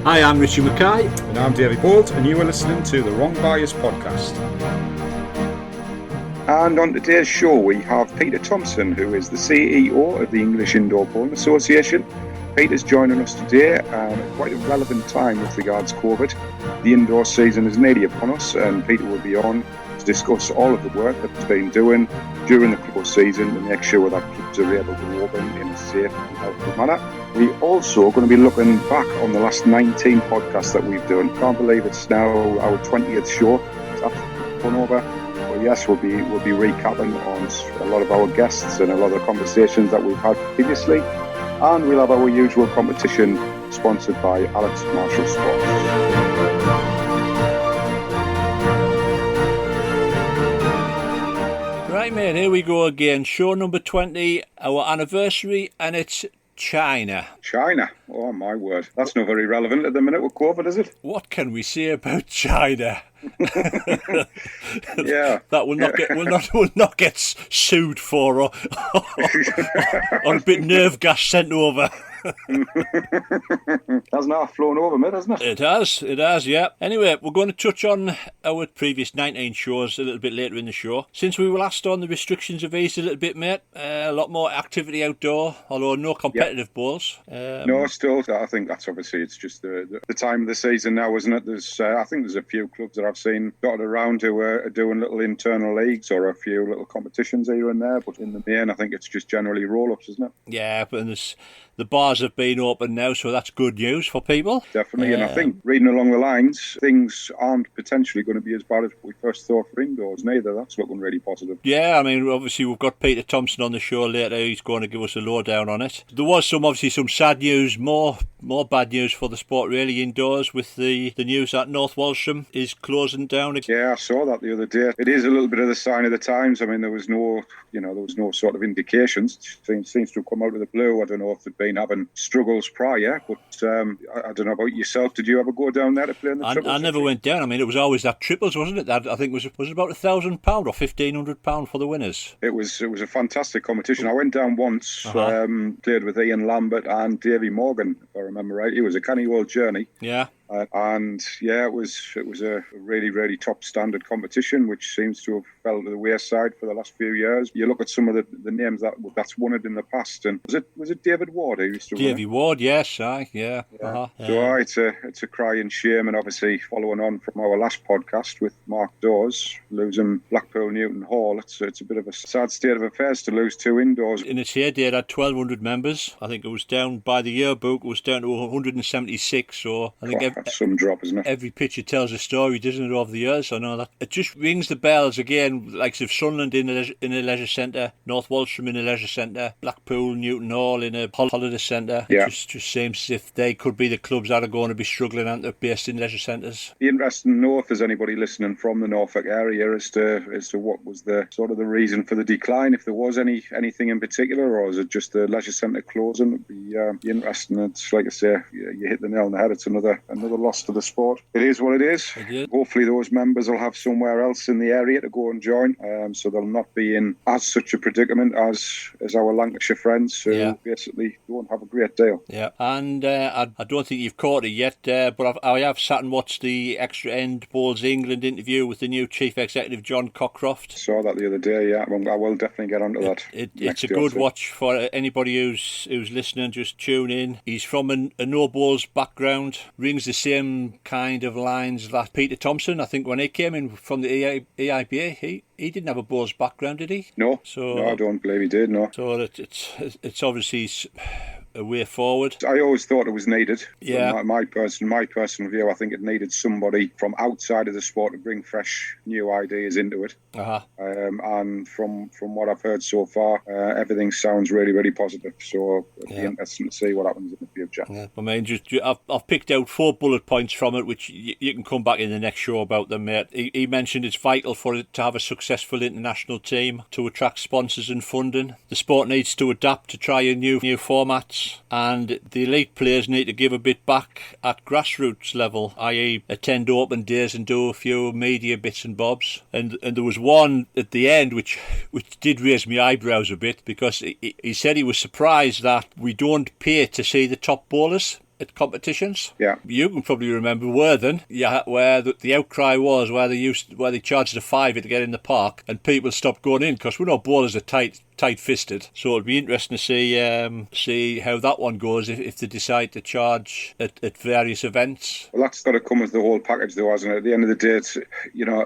Hi, I'm Richie Mackay. And I'm Davey Bolt, and you are listening to the Wrong Bias podcast. And on today's show, we have Peter Thomson, who is the CEO of the English Indoor Bowling Association. Peter's joining us today at quite a relevant time with regards to COVID. The indoor season is nearly upon us, and Peter will be on to discuss all of the work that he's been doing during the close season to make sure that clubs are able to open in a safe and healthy manner. We also are going to be looking back on the last 19 podcasts that we've done. Can't believe it's now our 20th show. It's absolutely fun over. Well, yes, we'll be recapping on a lot of our guests and a lot of the conversations that we've had previously. And we'll have our usual competition sponsored by Alex Marshall Sports. Right, mate, here we go again. Show number 20, our anniversary, and it's China. China? Oh, my word. That's not very relevant at the minute with COVID, is it? What can we say about China? Yeah. That will not get sued for or a bit nerve gas sent over. That's now flown over, mate, hasn't it? It has, yeah. Anyway, we're going to touch on our previous 19 shows a little bit later in the show. Since we were last on, the restrictions have eased a little bit, mate. A lot more activity outdoor, although no competitive bowls. No, still, I think that's obviously, it's just the time of the season now, isn't it? There's, I think there's a few clubs that I've seen dotted around who are doing little internal leagues or a few little competitions here and there, but in the main, I think it's just generally roll-ups, isn't it? Yeah, but the bars have been open now, so that's good news for people. Definitely, and I think reading along the lines, things aren't potentially going to be as bad as we first thought for indoors, neither. That's looking really positive. Yeah, I mean, obviously we've got Peter Thomson on the show later. He's going to give us a lowdown on it. There was some sad news, more bad news for the sport really indoors, with the news that North Walsham is closing down. Yeah, I saw that the other day. It is a little bit of the sign of the times. I mean, there was no sort of indications. It seems to have come out of the blue. I don't know if they've been having struggles prior, but I don't know about yourself. Did you ever go down there to play in the triples? I never went down. I mean, it was always that triples, wasn't it? That I think was it about £1,000 or £1,500 for the winners. It was a fantastic competition. I went down once, played with Ian Lambert and Davy Morgan, if I remember right. It was a canny old journey. Yeah. And yeah, it was a really, really top standard competition, which seems to have fell to the wayside for the last few years. You look at some of the names that's won it in the past, and was it David Ward who used to Davy Ward? Yes, yeah. So it's a crying shame, and obviously following on from our last podcast with Mark Dawes losing Blackpool Newton Hall, it's a bit of a sad state of affairs to lose two indoors. In its heyday, it had 1,200 members. I think it was down by the yearbook. It was down to 176. So I think that's some drop, isn't it? Every picture tells a story, doesn't it, over the years? I know that. It just rings the bells again, like if Sunderland in a leisure centre, North Walsham in a leisure centre, Blackpool, Newton Hall in a holiday centre. Yeah. It just seems as if they could be the clubs that are going to be struggling and they're based in leisure centres. Be interesting to know if there's anybody listening from the Norfolk area as to what was the sort of the reason for the decline, if there was anything in particular, or is it just the leisure centre closing? It'd be interesting. It's like I say, you hit the nail on the head. It's another loss to the sport. It is what it is. Hopefully those members will have somewhere else in the area to go and join, so they'll not be in as such a predicament as our Lancashire friends who basically don't have a great deal. Yeah, and I don't think you've caught it yet, but I have sat and watched the Extra End Bowls England interview with the new Chief Executive John Cockcroft. Saw that the other day, yeah. I will definitely get onto that. It's a good watch for anybody who's listening. Just tune in. He's from a no bowls background, rings the same kind of lines that Peter Thomson, I think, when he came in from the EIBA, he didn't have a bowls background, did he? No, I don't believe he did, no. So it's obviously a way forward. I always thought it was needed. Yeah. My personal view, I think it needed somebody from outside of the sport to bring fresh new ideas into it. And from what I've heard so far, everything sounds really, really positive. So it'll be interesting to see what happens in the future. Yeah. I mean, I've picked out 4 bullet points from it, which you can come back in the next show about them, mate. He mentioned it's vital for it to have a successful international team to attract sponsors and funding. The sport needs to adapt to try new formats, and the elite players need to give a bit back at grassroots level, i.e. attend open days and do a few media bits and bobs. And there was one at the end which did raise my eyebrows a bit, because he said he was surprised that we don't pay to see the top bowlers. at competitions. Yeah. You can probably remember Worthing, where the outcry was where they charged a fiver to get in the park, and people stopped going in because we know bowlers are tight-fisted. So it'd be interesting to see how that one goes if they decide to charge at various events. Well, that's got to come with the whole package, though, hasn't it? At the end of the day, it's,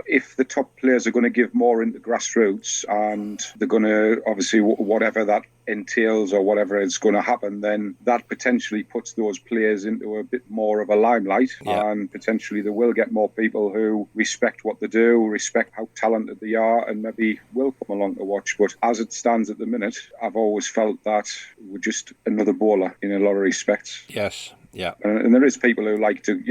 if the top players are going to give more into grassroots and they're going to, obviously, whatever that entails or whatever is going to happen, then that potentially puts those players into a bit more of a limelight, and potentially they will get more people who respect what they do, respect how talented they are, and maybe will come along to watch. But as it stands at the minute, I've always felt that we're just another bowler in a lot of respects. Yes. Yeah, and there is people who like to,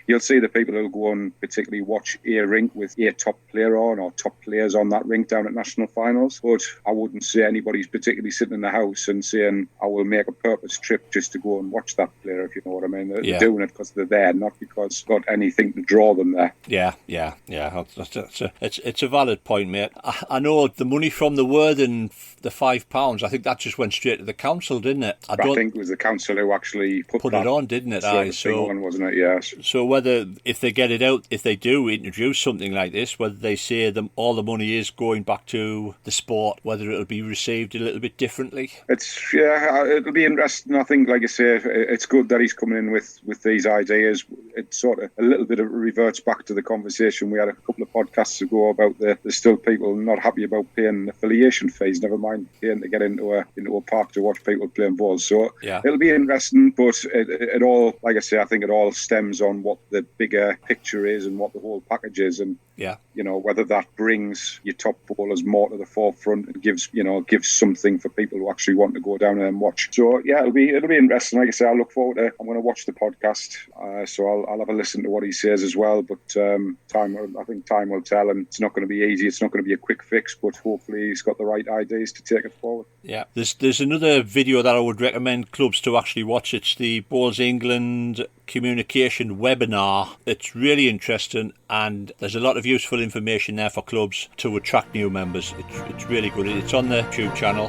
you'll see the people who go and particularly watch a rink with a top player on or top players on that rink down at national finals. But I wouldn't say anybody's particularly sitting in the house and saying, I will make a purpose trip just to go and watch that player, if you know what I mean. They're doing it because they're there, not because they've got anything to draw them there. Yeah. It's a valid point, mate. I know the money from the Worthing, the £5, I think that just went straight to the council, didn't it? I think it was the council who actually put it on, didn't it? Wasn't it? Yes. So whether, if they get it out, if they do introduce something like this, whether they say all the money is going back to the sport, whether it'll be received a little bit differently. It'll be interesting. I think, like I say, it's good that he's coming in with these ideas. It sort of a little bit reverts back to the conversation we had a couple of podcasts ago about there's still people not happy about paying affiliation fees, never mind paying to get into a park to watch people playing balls. So it'll be interesting, but it all, like I say, I think it all stems on what the bigger picture is and what the whole package is, and whether that brings your top bowlers more to the forefront and gives something for people who actually want to go down there and watch. So it'll be interesting. Like I say, I look forward to. I'm going to watch the podcast, so I'll have a listen to what he says as well. But I think time will tell, and it's not going to be easy. It's not going to be a quick fix, but hopefully he's got the right ideas to take it forward. Yeah, there's another video that I would recommend clubs to actually watch. It's the Bowls England communication webinar. It's really interesting, and there's a lot of useful information there for clubs to attract new members. It's really good. It's on the YouTube channel.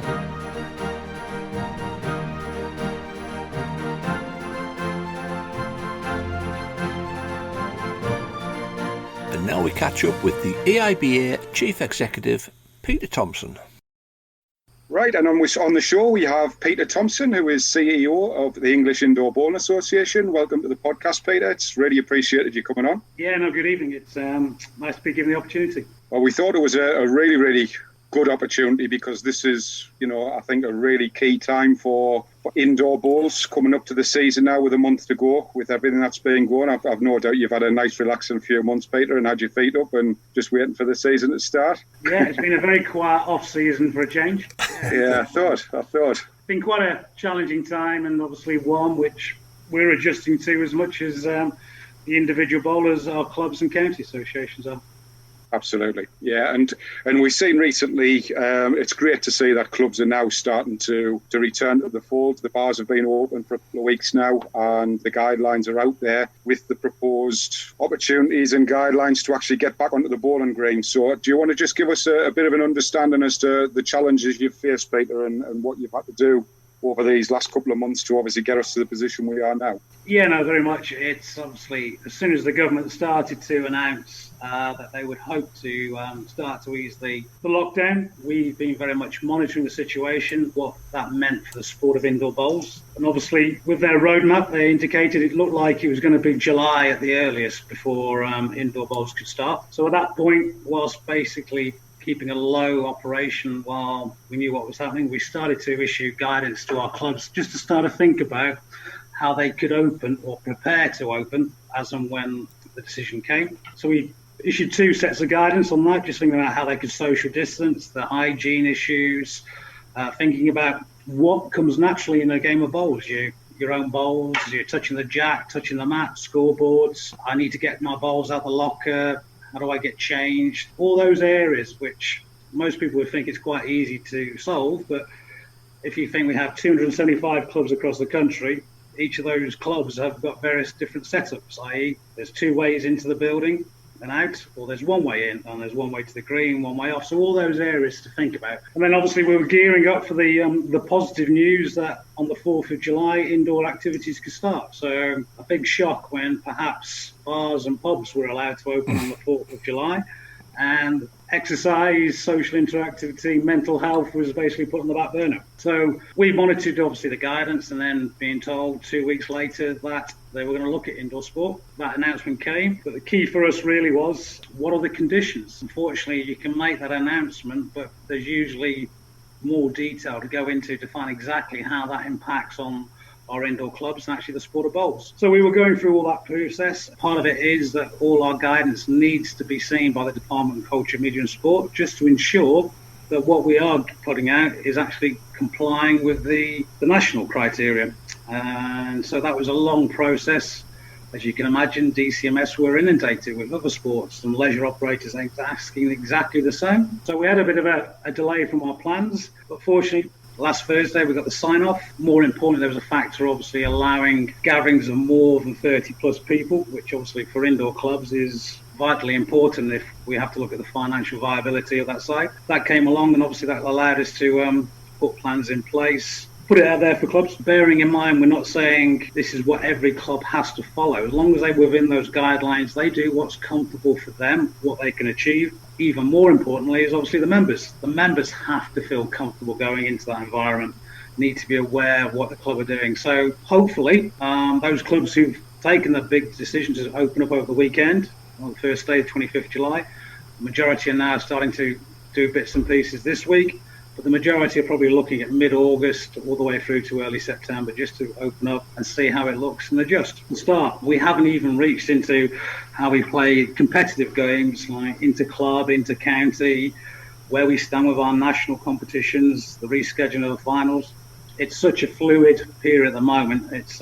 And now we catch up with the EIBA Chief Executive, Peter Thomson. Right, and on the show we have Peter Thomson, who is CEO of the English Indoor Bowling Association. Welcome to the podcast, Peter. It's really appreciated you coming on. Yeah, no, good evening. It's nice to be given the opportunity. Well, we thought it was a really, really good opportunity because this is, I think a really key time for indoor bowls coming up to the season now with a month to go with everything that's been going. I've no doubt you've had a nice relaxing few months, Peter, and had your feet up and just waiting for the season to start. Yeah, it's been a very quiet off-season for a change. Yeah, I thought. It's been quite a challenging time, and obviously one which we're adjusting to as much as the individual bowlers, our clubs and county associations are. Absolutely, yeah, and we've seen recently. It's great to see that clubs are now starting to return to the fold. The bars have been open for a couple of weeks now, and the guidelines are out there with the proposed opportunities and guidelines to actually get back onto the bowling green. So, do you want to just give us a bit of an understanding as to the challenges you've faced, Peter, and what you've had to do over these last couple of months to obviously get us to the position we are now? Yeah, no, very much. It's obviously, as soon as the government started to announce that they would hope to start to ease the lockdown, we've been very much monitoring the situation, what that meant for the sport of indoor bowls. And obviously, with their roadmap, they indicated it looked like it was going to be July at the earliest before indoor bowls could start. So at that point, whilst basically keeping a low operation while we knew what was happening, we started to issue guidance to our clubs just to start to think about how they could open or prepare to open as and when the decision came. So we issued two sets of guidance on that, just thinking about how they could social distance, the hygiene issues, thinking about what comes naturally in a game of bowls. Your own bowls, you're touching the jack, touching the mat, scoreboards. I need to get my bowls out the locker. How do I get changed? All those areas which most people would think it's quite easy to solve, but if you think we have 275 clubs across the country, each of those clubs have got various different setups, i.e. there's two ways into the building. and out, or there's one way in and there's one way to the green, one way off. So all those areas to think about. And then obviously we were gearing up for the positive news that on the 4th of July, indoor activities could start. So a big shock when perhaps bars and pubs were allowed to open on the 4th of July. And exercise, social interactivity, mental health was basically put on the back burner. So we monitored obviously the guidance, and then being told 2 weeks later that they were going to look at indoor sport. That announcement came, but the key for us really was, what are the conditions? Unfortunately, you can make that announcement, but there's usually more detail to go into to find exactly how that impacts on our indoor clubs and actually the sport of bowls. So we were going through all that process. Part of it is that all our guidance needs to be seen by the Department of Culture, Media and Sport, just to ensure that what we are putting out is actually complying with the national criteria. And so that was a long process. As you can imagine, DCMS were inundated with other sports and leisure operators asking exactly the same. So we had a bit of a delay from our plans, but fortunately, last Thursday, we got the sign-off. More importantly, there was a factor, obviously, allowing gatherings of more than 30-plus people, which obviously for indoor clubs is vitally important if we have to look at the financial viability of that site. That came along, and obviously that allowed us to put plans in place, put it out there for clubs, bearing in mind we're not saying this is what every club has to follow. As long as they're within those guidelines, they do what's comfortable for them, what they can achieve. Even more importantly is obviously the members. The members have to feel comfortable going into that environment, need to be aware of what the club are doing. So hopefully those clubs who've taken the big decision to open up over the weekend, on the first day, 25th July, the majority are now starting to do bits and pieces this week. But the majority are probably looking at mid-August all the way through to early September just to open up and see how it looks and adjust and start. We haven't even reached into how we play competitive games like inter-club, inter-county, where we stand with our national competitions, the rescheduling of the finals. It's such a fluid period at the moment. It's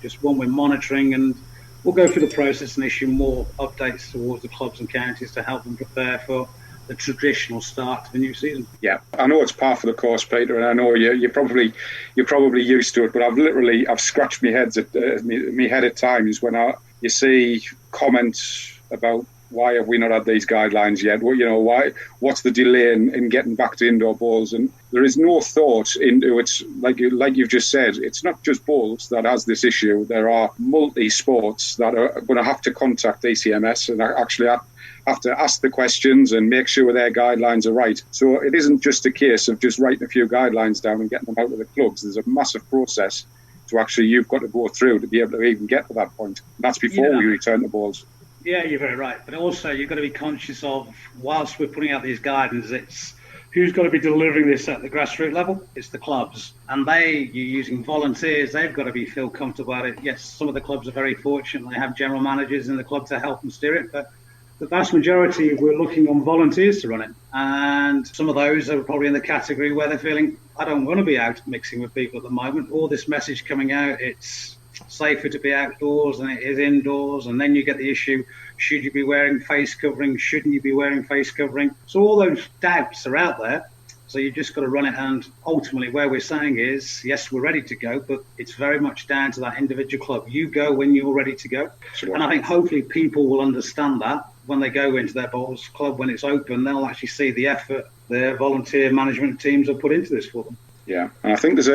just one we're monitoring, and we'll go through the process and issue more updates towards the clubs and counties to help them prepare for the traditional start to the new season. Yeah, I know it's par for the course, Peter, and I know you're probably used to it. But I've scratched my head at times when you see comments about why have we not had these guidelines yet? Well, why? What's the delay in getting back to indoor bowls? And there is no thought into it. Like you've just said, it's not just bowls that has this issue. There are multi-sports that are going to have to contact DCMS and actually have to ask the questions and make sure their guidelines are right. So it isn't just a case of just writing a few guidelines down and getting them out of the clubs. There's a massive process to actually you've got to go through to be able to even get to that point. That's before we return the balls. Yeah, you're very right. But also you've got to be conscious of, whilst we're putting out these guidelines, it's who's got to be delivering this at the grassroots level? It's the clubs. And you're using volunteers. They've got to feel comfortable about it. Yes, some of the clubs are very fortunate. They have general managers in the club to help them steer it. But the vast majority, we're looking on volunteers to run it. And some of those are probably in the category where they're feeling, I don't want to be out mixing with people at the moment. All this message coming out, it's safer to be outdoors than it is indoors. And then you get the issue, should you be wearing face covering? Shouldn't you be wearing face covering? So all those doubts are out there. So you just got to run it. And ultimately where we're saying is, yes, we're ready to go, but it's very much down to that individual club. You go when you're ready to go. Sure. And I think hopefully people will understand that when they go into their bowls club, when it's open, they'll actually see the effort their volunteer management teams have put into this for them. Yeah, and I think there's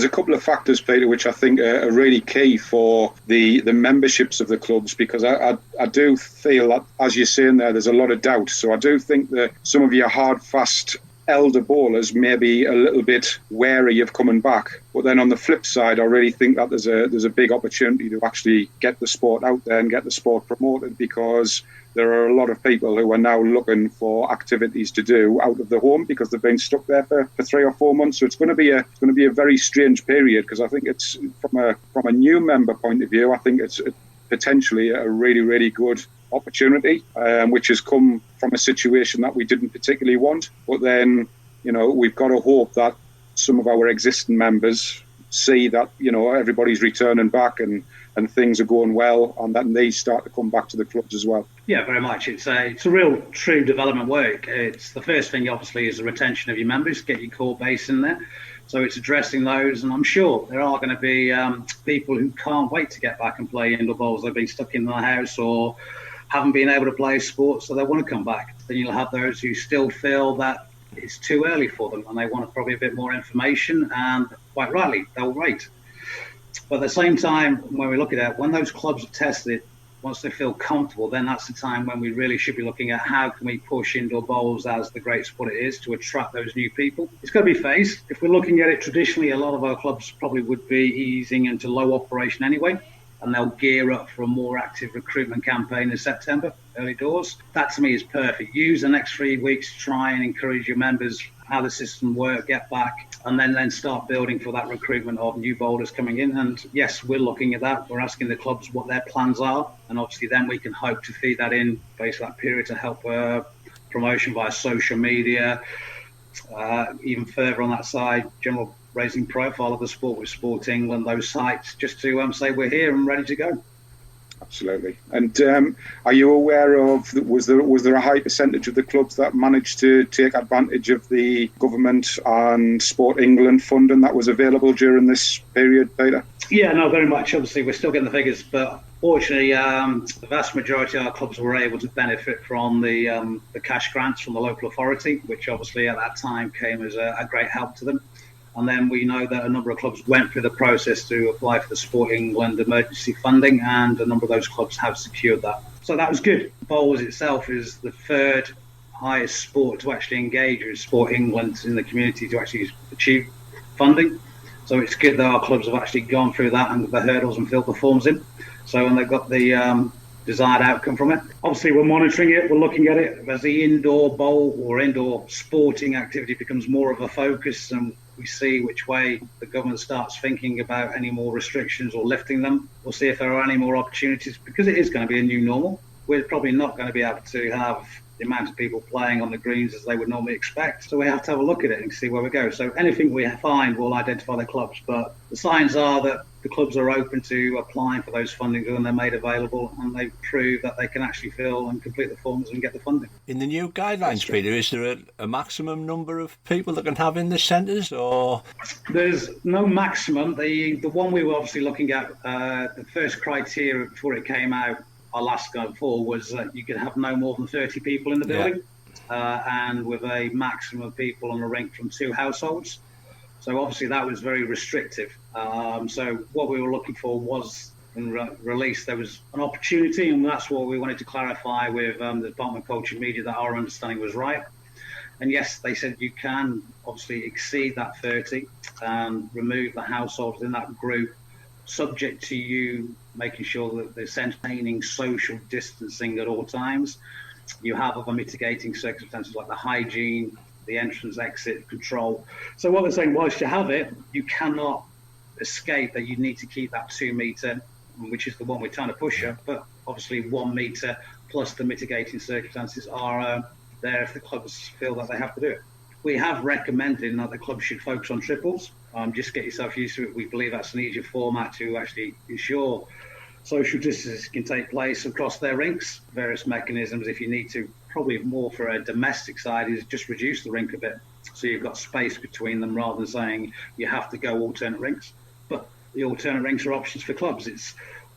a couple of factors, Peter, which I think are really key for the memberships of the clubs, because I do feel that, as you're saying there's a lot of doubt. So I do think that some of your hard, fast elder bowlers may be a little bit wary of coming back. But then on the flip side, I really think that there's a big opportunity to actually get the sport out there and get the sport promoted, because there are a lot of people who are now looking for activities to do out of the home because they've been stuck there for 3 or 4 months. So it's going to be a very strange period, because I think it's from a new member point of view, I think it's potentially a really, really good opportunity, which has come from a situation that we didn't particularly want. But then, we've got to hope that some of our existing members see that, everybody's returning back and things are going well, and then they start to come back to the clubs as well. Yeah, very much. It's a real true development work. It's the first thing, obviously, is the retention of your members, get your core base in there. So it's addressing those, and I'm sure there are going to be people who can't wait to get back and play indoor bowls. They've been stuck in their house, or haven't been able to play sports, so they want to come back. Then you'll have those who still feel that it's too early for them and they want probably a bit more information, and quite rightly, they'll wait. But at the same time, when we look at it, when those clubs are tested, once they feel comfortable, then that's the time when we really should be looking at how can we push indoor bowls as the great sport it is to attract those new people. It's got to be phased. If we're looking at it traditionally, a lot of our clubs probably would be easing into low operation anyway, and they'll gear up for a more active recruitment campaign in September, early doors. That to me is perfect. Use the next 3 weeks to try and encourage your members how the system works, get back, and then start building for that recruitment of new bowlers coming in. And yes, we're looking at that. We're asking the clubs what their plans are, and obviously then we can hope to feed that in based on that period to help promotion via social media, even further on that side, general raising profile of the sport with Sport England, those sites, just to say we're here and ready to go. Absolutely. And are you aware of, was there a high percentage of the clubs that managed to take advantage of the government and Sport England funding that was available during this period, Peter? Yeah, no, very much. Obviously, we're still getting the figures, but fortunately, the vast majority of our clubs were able to benefit from the cash grants from the local authority, which obviously at that time came as a great help to them. And then we know that a number of clubs went through the process to apply for the Sport England emergency funding, and a number of those clubs have secured that. So that was good. Bowls itself is the third highest sport to actually engage with Sport England in the community to actually achieve funding. So it's good that our clubs have actually gone through that and the hurdles and filled the forms in. So when they've got the desired outcome from it. Obviously, we're monitoring it. We're looking at it as the indoor bowl or indoor sporting activity becomes more of a focus, and we see which way the government starts thinking about any more restrictions or lifting them. We'll see if there are any more opportunities, because it is going to be a new normal. We're probably not going to be able to have the amount of people playing on the greens as they would normally expect. So we have to have a look at it and see where we go. So anything we find, we'll identify the clubs. But the signs are that the clubs are open to applying for those fundings when they're made available, and they prove that they can actually fill and complete the forms and get the funding. In the new guidelines, Peter, is there a maximum number of people that can have in the centres, or? There's no maximum. The one we were obviously looking at, the first criteria before it came out, our last going forward, was that you could have no more than 30 people in the building, and with a maximum of people on the rink from 2 households. So obviously that was very restrictive. So what we were looking for was, in release, there was an opportunity, and that's what we wanted to clarify with the Department of Culture and Media, that our understanding was right. And yes, they said you can obviously exceed that 30 and remove the households in that group, subject to you making sure that they're maintaining social distancing at all times. You have other mitigating circumstances like the hygiene, the entrance, exit, control. So what they're saying, whilst you have it, you cannot escape that you need to keep that 2 metre, which is the one we're trying to push up. But obviously 1 metre plus the mitigating circumstances are there if the clubs feel that they have to do it. We have recommended that the clubs should focus on triples. Just get yourself used to it. We believe that's an easier format to actually ensure social distancing can take place across their rinks. Various mechanisms, if you need to, probably more for a domestic side, is just reduce the rink a bit, so you've got space between them rather than saying you have to go alternate rinks. But the alternate rinks are options for clubs. It's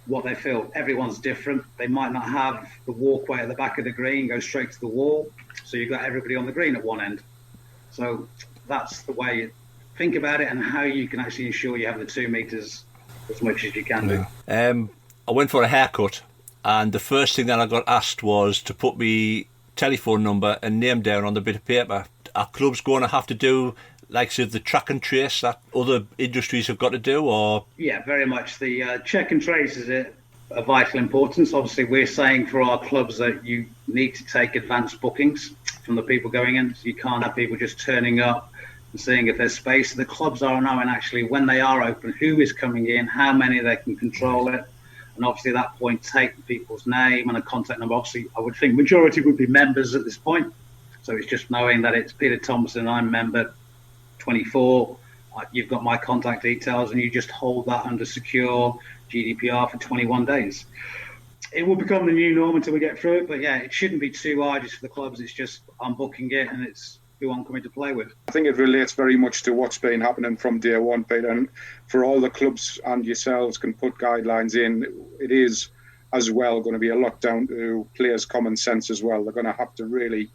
what they feel. Everyone's different. They might not have the walkway at the back of the green go straight to the wall, so you've got everybody on the green at one end. So that's the way you think about it, and how you can actually ensure you have the 2 metres as much as you can do. I went for a haircut, and the first thing that I got asked was to put me telephone number and name down on the bit of paper. Are clubs going to have to do like the track and trace that other industries have got to do, or? Yeah, very much. The check and trace is a vital importance. Obviously, we're saying for our clubs that you need to take advanced bookings from the people going in. So you can't have people just turning up and seeing if there's space. The clubs are knowing actually when they are open, who is coming in, how many they can control it. And obviously at that point, take people's name and a contact number. Obviously, I would think majority would be members at this point. So it's just knowing that it's Peter Thomson, I'm member 24. You've got my contact details, and you just hold that under secure GDPR for 21 days. It will become the new norm until we get through it. But yeah, it shouldn't be too arduous for the clubs. It's just I'm booking it, and it's who I'm coming to play with. I think it relates very much to what's been happening from day one, Peter. And for all the clubs and yourselves can put guidelines in, it is as well going to be a lot down to players' common sense as well. They're going to have to really,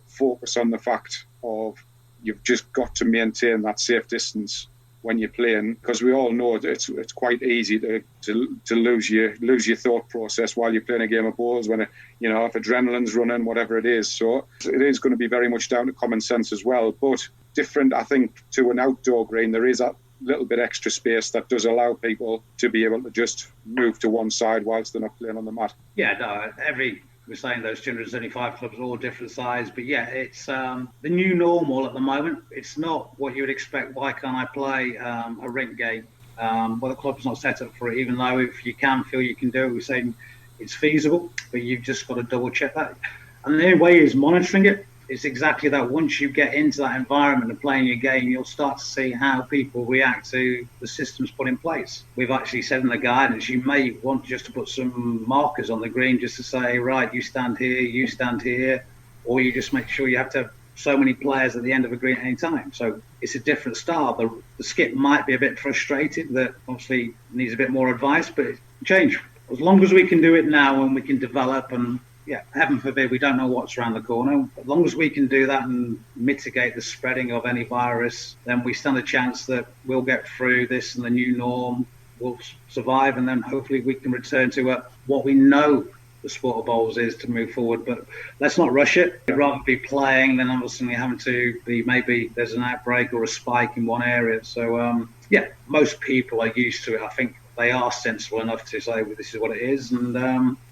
focus on the fact of you've just got to maintain that safe distance when you're playing, because we all know it's quite easy to lose your thought process while you're playing a game of bowls when if adrenaline's running, whatever it is. So it is going to be very much down to common sense as well. But different, I think, to an outdoor green, there is that little bit extra space that does allow people to be able to just move to one side whilst they're not playing on the mat. Yeah, no, we're saying those 275 clubs are all different size, but yeah, it's the new normal at the moment. It's not what you would expect. Why can't I play a rink game? Well, the club's not set up for it, even though if you can feel you can do it, we're saying it's feasible, but you've just got to double check that. And the only way is monitoring it. It's exactly that. Once you get into that environment of playing your game, you'll start to see how people react to the systems put in place. We've actually said in the guidance, you may want just to put some markers on the green just to say, right, you stand here, or you just make sure you have to have so many players at the end of a green at any time. So it's a different style. The skip might be a bit frustrated, that obviously needs a bit more advice, but it's change. As long as we can do it now and we can develop, and heaven forbid, we don't know what's around the corner. As long as we can do that and mitigate the spreading of any virus, then we stand a chance that we'll get through this and the new norm will survive, and then hopefully we can return to what we know the sport of bowls is to move forward. But let's not rush it. We'd rather be playing than obviously having to be, maybe there's an outbreak or a spike in one area. So, most people are used to it. I think they are sensible enough to say, well, this is what it is, and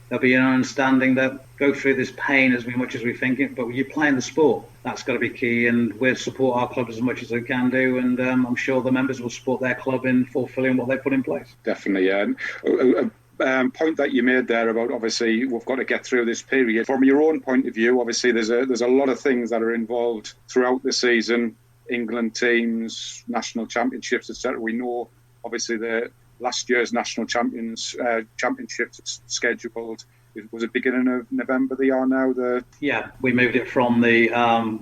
there'll be an understanding that go through this pain as much as we think it, but you're playing the sport. That's got to be key, and we'll support our club as much as we can do, and I'm sure the members will support their club in fulfilling what they put in place. Definitely, yeah. And point that you made there about, obviously, we've got to get through this period. From your own point of view, obviously, there's a lot of things that are involved throughout the season, England teams, national championships, etc. We know, obviously, the last year's national championships scheduled. Was it beginning of November they are now? We moved it from the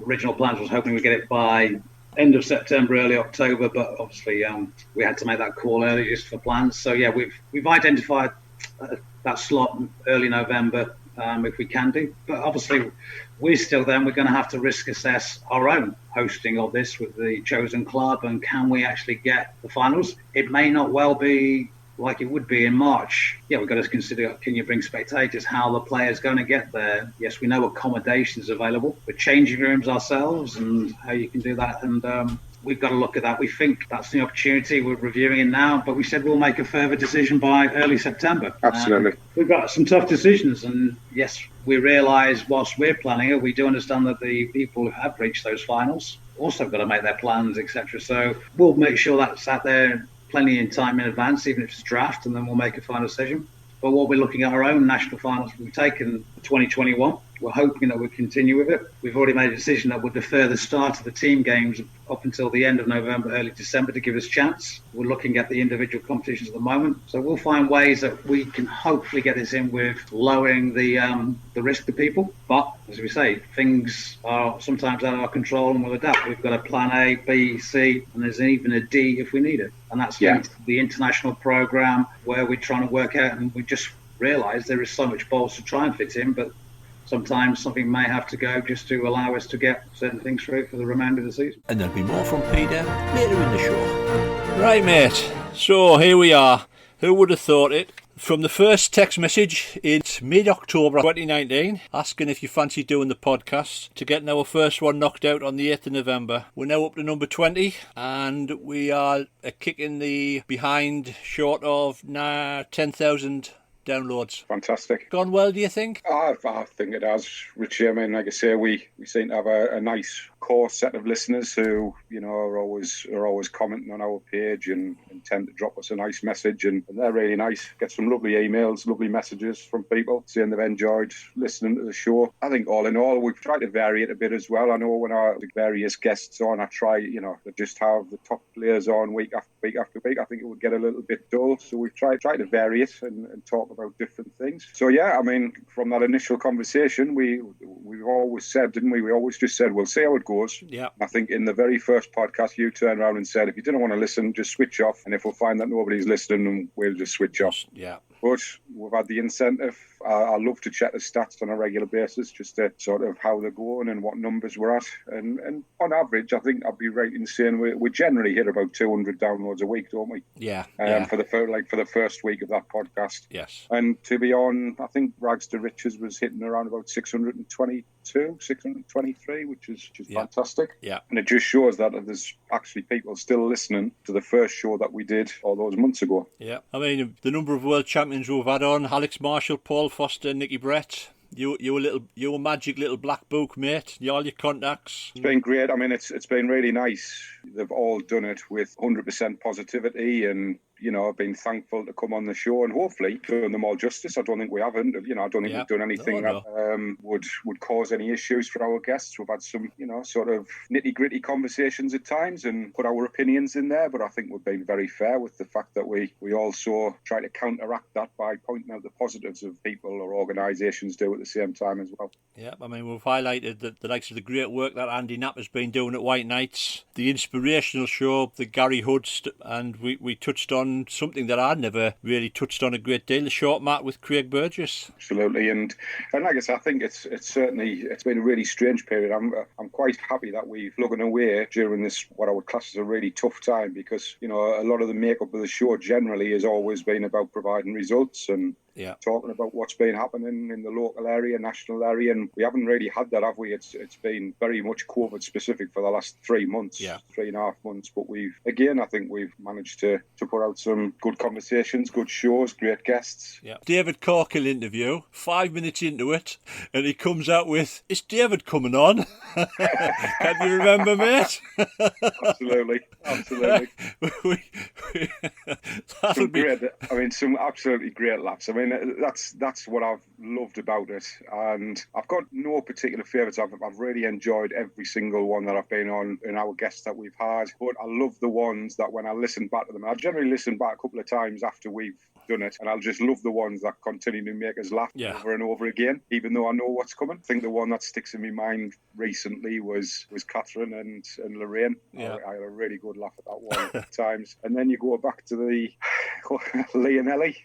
original plans. I was hoping we'd get it by end of September, early October, but obviously we had to make that call early just for plans. So we've identified that slot early November if we can do. But obviously we're going to have to risk assess our own hosting of this with the chosen club, and can we actually get the finals? It may not well be like it would be in March. We've got to consider, can you bring spectators, how the players going to get there? Yes, we know accommodations available, but changing rooms ourselves and how you can do that, and we've got to look at that. We think that's the opportunity. We're reviewing it now, but we said we'll make a further decision by early September. Absolutely. We've got some tough decisions, and yes, we realise whilst we're planning it, we do understand that the people who have reached those finals also got to make their plans, etc. So we'll make sure that's out there plenty in time in advance, even if it's draft, and then we'll make a final decision. But what we're looking at, our own national finals we've taken for 2021, we're hoping that we'll continue with it. We've already made a decision that we'll defer the start of the team games up until the end of November, early December to give us a chance. We're looking at the individual competitions at the moment. So we'll find ways that we can hopefully get this in with lowering the risk to people. But as we say, things are sometimes out of our control, and we'll adapt. We've got a plan A, B, C, and there's even a D if we need it. And that's the international program where we're trying to work out, and we just realise there is so much bowls to try and fit in, but sometimes something may have to go just to allow us to get certain things through for the remainder of the season. And there'll be more from Peter later in the show. Right, mate. So here we are. Who would have thought it? From the first text message in mid-October 2019, asking if you fancy doing the podcast, to getting our first one knocked out on the 8th of November. We're now up to number 20, and we are kicking the behind short of 10,000 downloads. Fantastic. Gone well, do you think? I think it has, Richie. I mean, like I say, we seem to have a nice core set of listeners who, are always commenting on our page and tend to drop us a nice message, and they're really nice. Get some lovely emails, lovely messages from people saying they've enjoyed listening to the show. I think all in all, we've tried to vary it a bit as well. I know when I have various guests on, I try, to just have the top players on week after week after week. I think it would get a little bit dull, so we've tried to vary it and talk about different things. So I mean, from that initial conversation, we've always said, didn't we? We always just said, we'll see how it goes. Yeah. I think in the very first podcast, you turned around and said, if you didn't want to listen, just switch off. And if we find that nobody's listening, we'll just switch off. Yeah. But we've had the incentive. I love to check the stats on a regular basis, just to sort of how they're going and what numbers we're at. And on average, I think I'd be right in saying we generally hit about 200 downloads a week, don't we? Yeah. For the first week of that podcast. Yes. And to be on, I think Rags to Riches was hitting around about 622, 623, which is fantastic. Yeah. And it just shows that there's actually people still listening to the first show that we did all those months ago. Yeah. I mean, the number of world champions we've had on: Alex Marshall, Paul Foster, Nicky Brett. You a magic little black book, mate. All your contacts. It's been great. I mean, it's been really nice. They've all done it with 100% positivity, and I've been thankful to come on the show and hopefully doing them all justice. I don't think we haven't. I don't think we've done anything that would cause any issues for our guests. We've had some, sort of nitty-gritty conversations at times and put our opinions in there, but I think we've been very fair with the fact that we also try to counteract that by pointing out the positives of people or organisations do at the same time as well. Yeah, I mean, we've highlighted the likes of the great work that Andy Napper's been doing at White Knights, the inspirational show, the Gary Hood, and we touched on something that I'd never really touched on a great deal, the short mat with Craig Burgess. Absolutely, and like I said, I think it's been a really strange period. I'm quite happy that we've plugged away during this, what I would class as a really tough time, because a lot of the makeup of the show generally has always been about providing results and talking about what's been happening in the local area, national area, and we haven't really had that, have we? It's been very much COVID specific for the last 3 months, 3.5 months. But I think we've managed to put out some good conversations, good shows, great guests. Yeah. David Corkill interview, 5 minutes into it, and he comes out with, "Is David coming on?" Can you remember, mate? Absolutely. Some absolutely great laughs. I mean, that's what I've loved about it, and I've got no particular favourites. I've really enjoyed every single one that I've been on and our guests that we've had, but I love the ones that when I listen back to them, I generally listen back a couple of times after we've done it, and I'll just love the ones that continue to make us laugh over and over again, even though I know what's coming. I think the one that sticks in my mind recently was Catherine and Lorraine. I had a really good laugh at that one at times. And then you go back to the Leonelli.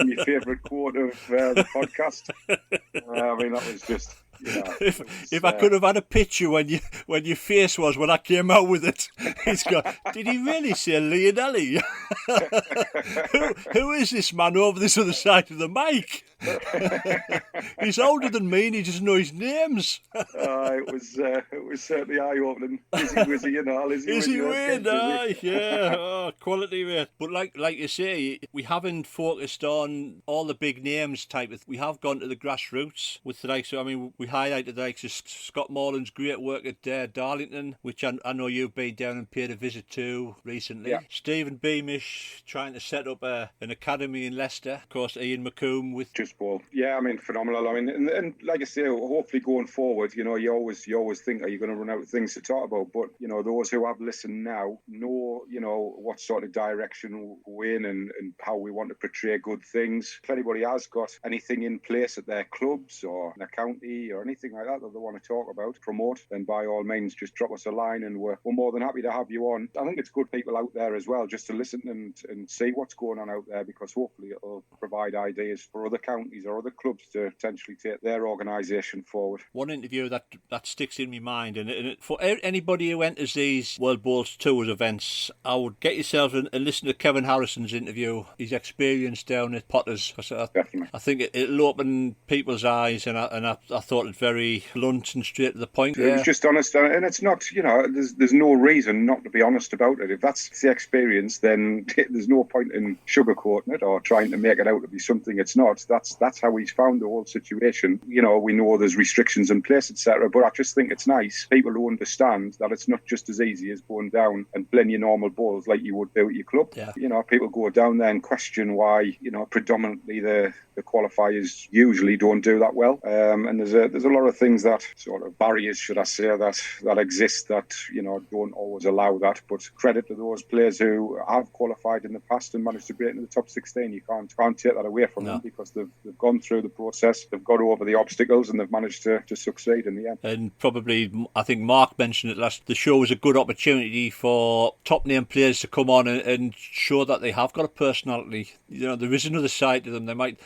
Your favourite quote of the podcast. I mean, that was just... If I could have had a picture when your face was when I came out with it, he's gone, did he really say Leonelli? who is this man over this other side of the mic? He's older than me and he doesn't know his names. It was certainly eye-opening. Is he weird? Quality, mate. But like you say, we haven't focused on all the big names type of. We have gone to the grassroots with the likes. I mean, we highlighted the likes of Scott Morland's great work at Darlington, which I know you've been down and paid a visit to recently. Yeah. Stephen Beamish trying to set up an academy in Leicester. Of course, Ian McComb with Just Ball. Yeah, I mean, phenomenal. I mean, and like I say, hopefully going forward, you always think, are you going to run out of things to talk about? But those who have listened now know what sort of direction we're in and how we want to portray good things. If anybody has got anything in place at their clubs or in a county or anything like that they want to talk about, promote, then by all means just drop us a line and we're more than happy to have you on. I think it's good people out there as well just to listen and see what's going on out there, because hopefully it'll provide ideas for other counties or other clubs to potentially take their organisation forward. One interview that sticks in my mind, and for anybody who enters these World Bowls Tours events, I would get yourself and listen to Kevin Harrison's interview, his experience down at Potters. Definitely. I think it'll open people's eyes, and I thought it very blunt and straight to the point. It was just honest, and it's not, there's no reason not to be honest about it. If that's the experience, then there's no point in sugarcoating it or trying to make it out to be something it's not. That's how he's found the whole situation. We know there's restrictions in place, etc. But I just think it's nice people who understand that it's not just as easy as going down and playing your normal bowls like you would do at your club. Yeah. People go down there and question why, predominantly the qualifiers usually don't do that well. And there's a lot of things that sort of barriers, should I say, that exist that, don't always allow that. But credit to those players who have qualified in the past and managed to break into the top 16. You can't take that away from them because they've they've gone through the process, they've got over the obstacles, and they've managed to succeed in the end. And probably, I think Mark mentioned it last, the show was a good opportunity for top name players to come on and show that they have got a personality. You know, there is another side to them.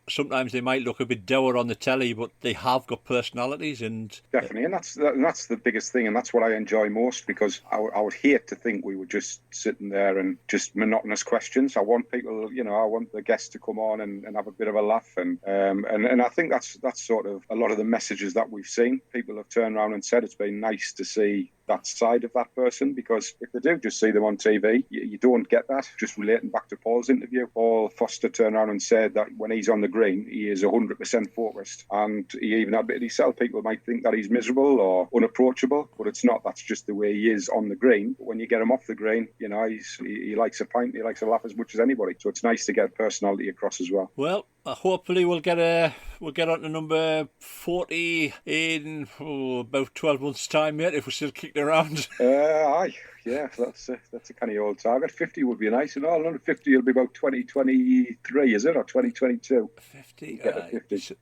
Sometimes they might look a bit dour on the telly, but they have got personalities. And definitely, and that's the biggest thing, and that's what I enjoy most, because I would hate to think we were just sitting there and just monotonous questions. I want people, you know, I want the guests to come on and have a bit of a laugh, and I think that's sort of a lot of the messages that we've seen. People have turned around and said it's been nice to see that side of that person, because if they do just see them on TV, you don't get that. Just relating back to Paul's interview, Paul Foster turned around and said that when he's on the green, he is 100% focused, and he even admitted himself, people might think that he's miserable or unapproachable, but it's not. That's just the way he is on the green. But when you get him off the green, you know, he likes a pint, he likes a laugh as much as anybody. So it's nice to get personality across as well. Well, hopefully we'll get on to number 40 in about 12 months' time, mate, if we're still kicking around. Aye, yeah, that's a kind of old target. 50 would be nice, and all. 50 will be about 2023, is it, or 2022? 50,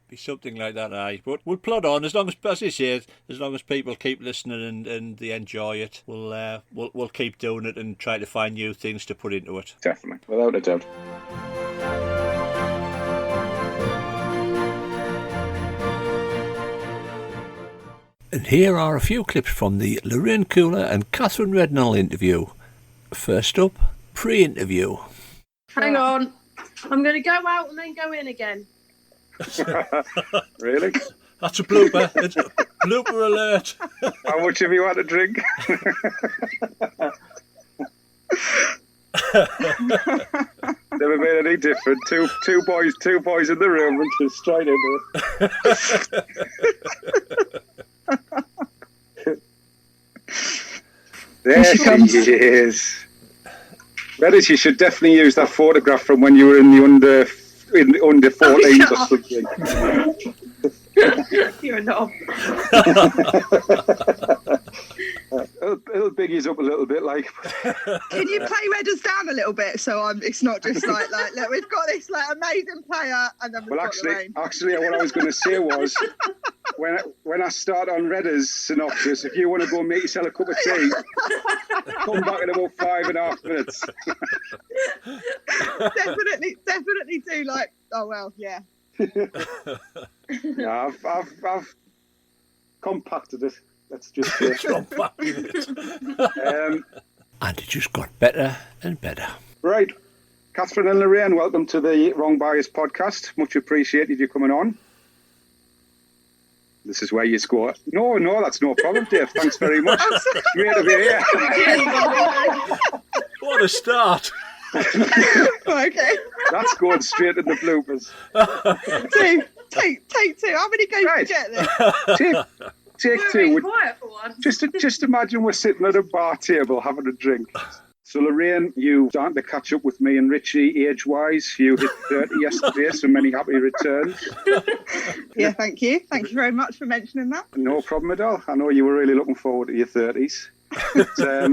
be something like that, aye. But we'll plod on, as long as you say, as long as people keep listening and they enjoy it. We'll keep doing it and try to find new things to put into it. Definitely, without a doubt. And here are a few clips from the Lorraine Cooler and Catherine Rednall interview. First up, pre-interview. Hang on. I'm going to go out and then go in again. Really? That's a blooper. It's a blooper alert. How much have you had to drink? Never been any different. Two boys in the room and just straight into it. There she is. Redis, you should definitely use that photograph from when you were in the under 14s or something. You're a knob. It'll big you up a little bit, like. Can you play Redders down a little bit so it's not just like look, we've got this amazing player and then we've got Lorraine. Actually, what I was going to say was when I start on Redders synopsis, if you want to go make yourself a cup of tea, come back in about 5.5 minutes. definitely do oh well, yeah. Yeah, I've compacted it. Let's just compacted it. And it just got better and better. Right, Catherine and Lorraine, welcome to the Wrong Bias podcast. Much appreciated you coming on. This is where you score. No, that's no problem, Dave. Thanks very much. Great to be here. What a start. Okay. That's going straight in the bloopers. Take two. How many goes to get there? Take We're two. quiet for one. Just imagine we're sitting at a bar table having a drink. So Lorraine, you starting to catch up with me and Richie age-wise. You hit 30 yesterday, so many happy returns. Yeah, thank you. Thank you very much for mentioning that. No problem at all. I know you were really looking forward to your 30s. But,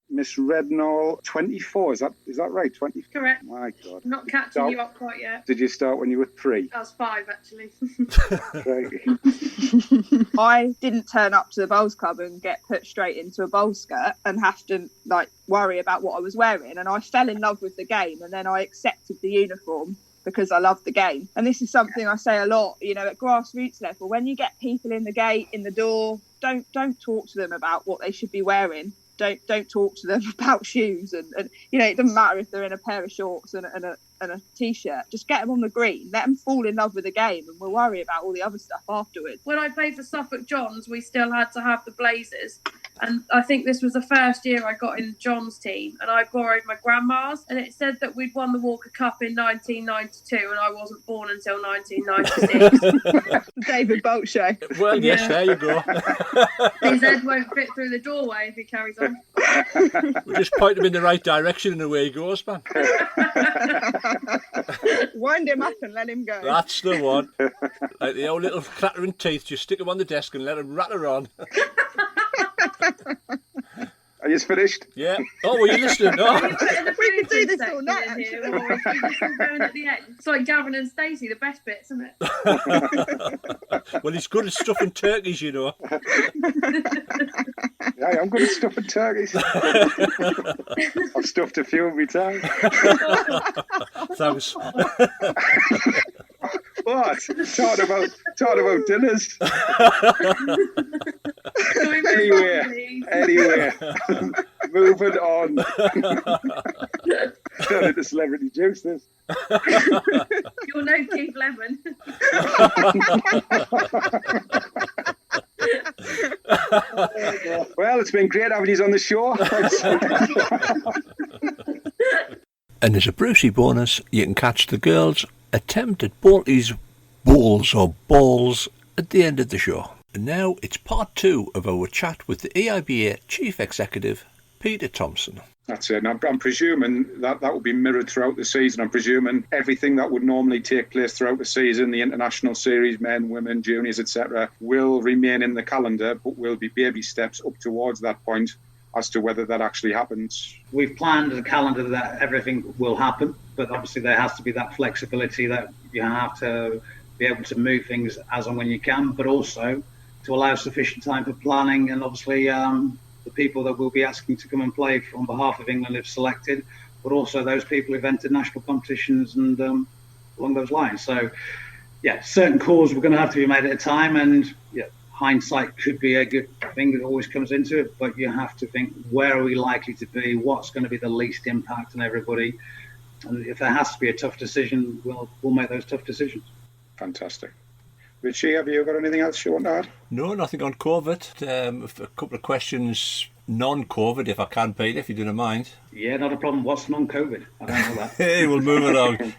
Miss Rednall, 24, is that right? 20? Correct. My God. Not catching you up quite yet. Did you start when you were 3? I was 5, actually. Right. I didn't turn up to the bowls club and get put straight into a bowl skirt and have to worry about what I was wearing. And I fell in love with the game, and then I accepted the uniform because I love the game. And this is something I say a lot, at grassroots level. When you get people in the gate, in the door, don't talk to them about what they should be wearing. Don't talk to them about shoes and it doesn't matter if they're in a pair of shorts and a t-shirt. Just get them on the green, let them fall in love with the game, and we'll worry about all the other stuff afterwards. When I played for Suffolk Johns, we still had to have the blazers, and I think this was the first year I got in John's team, and I borrowed my grandma's, and it said that we'd won the Walker Cup in 1992, and I wasn't born until 1996. David Bolt show. Well, yes, there you go. His head won't fit through the doorway if he carries on. We just point him in the right direction and away he goes, man. Wind him up and let him go. That's the one. Like the old little clattering teeth, just stick them on the desk and let them rattle on. you finished? Yeah. Oh, were you listening? No. We could do this all night, actually. Or is this all going at the end? It's like Gavin and Stacey, the best bits, isn't it? Well, he's good at stuffing turkeys, you know. Yeah, I'm good at stuffing turkeys. I've stuffed a few every time. Thanks. What? Talking about dinners. Anyway. Moving on. Turn into celebrity juice, this. You're no Keith Lemon. Well, it's been great having you on the show. And as a Brucie bonus, you can catch the girls' attempt at Bolty's balls or balls at the end of the show. And now it's part 2 of our chat with the EIBA Chief Executive, Peter Thomson. That's it. And I'm presuming that will be mirrored throughout the season. I'm presuming everything that would normally take place throughout the season, the international series, men, women, juniors, etc., will remain in the calendar, but will be baby steps up towards that point as to whether that actually happens. We've planned a calendar that everything will happen, but obviously there has to be that flexibility that you have to be able to move things as and when you can, but also to allow sufficient time for planning and obviously the people that will be asking to come and play on behalf of England if selected, but also those people who've entered national competitions and along those lines. So, yeah, certain calls were going to have to be made at a time, and yeah, hindsight could be a good thing that always comes into it, but you have to think, where are we likely to be? What's going to be the least impact on everybody? And if there has to be a tough decision, we'll make those tough decisions. Fantastic. Richie, have you got anything else you want to add? No, nothing on COVID. A couple of questions non-COVID, if I can, Peter, if you don't mind. Yeah, not a problem. What's non-COVID? I don't know that. Hey, we'll move along.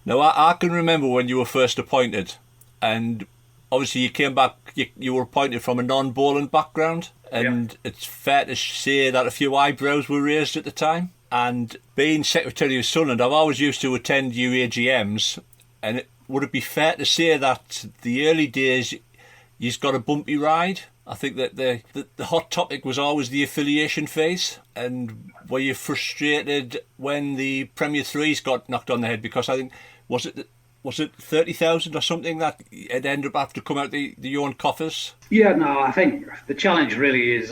Now, I can remember when you were first appointed, and obviously you came back, you were appointed from a non-bowling background, and it's fair to say that a few eyebrows were raised at the time. And being Secretary of Sunderland, I've always used to attend UAGMs, and would it be fair to say that the early days you've got a bumpy ride? I think that the hot topic was always the affiliation phase. And were you frustrated when the Premier Threes got knocked on the head? Because I think, was it 30,000 or something that it ended up having to come out the own coffers? Yeah, no, I think the challenge really is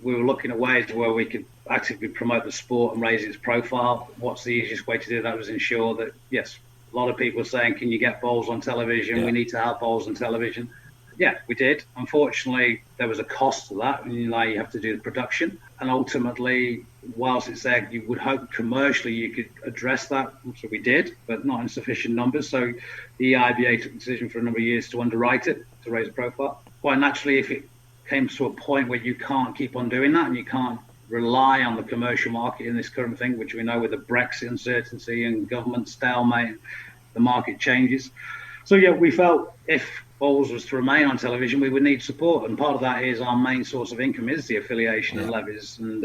we were looking at ways where we could actively promote the sport and raise its profile. What's the easiest way to do that was ensure that, yes, a lot of people are saying, can you get bowls on television? Yeah. We need to have bowls on television. Yeah, we did. Unfortunately, there was a cost to that. And you have to do the production. And ultimately, whilst it's there, you would hope commercially you could address that, which we did, but not in sufficient numbers. So the EIBA took the decision for a number of years to underwrite it, to raise the profile. Quite naturally, if it came to a point where you can't keep on doing that and you can't rely on the commercial market in this current thing, which we know with the Brexit uncertainty and government stalemate, the market changes. So yeah, we felt if bowls was to remain on television, we would need support, and part of that is our main source of income is the affiliation and levies, and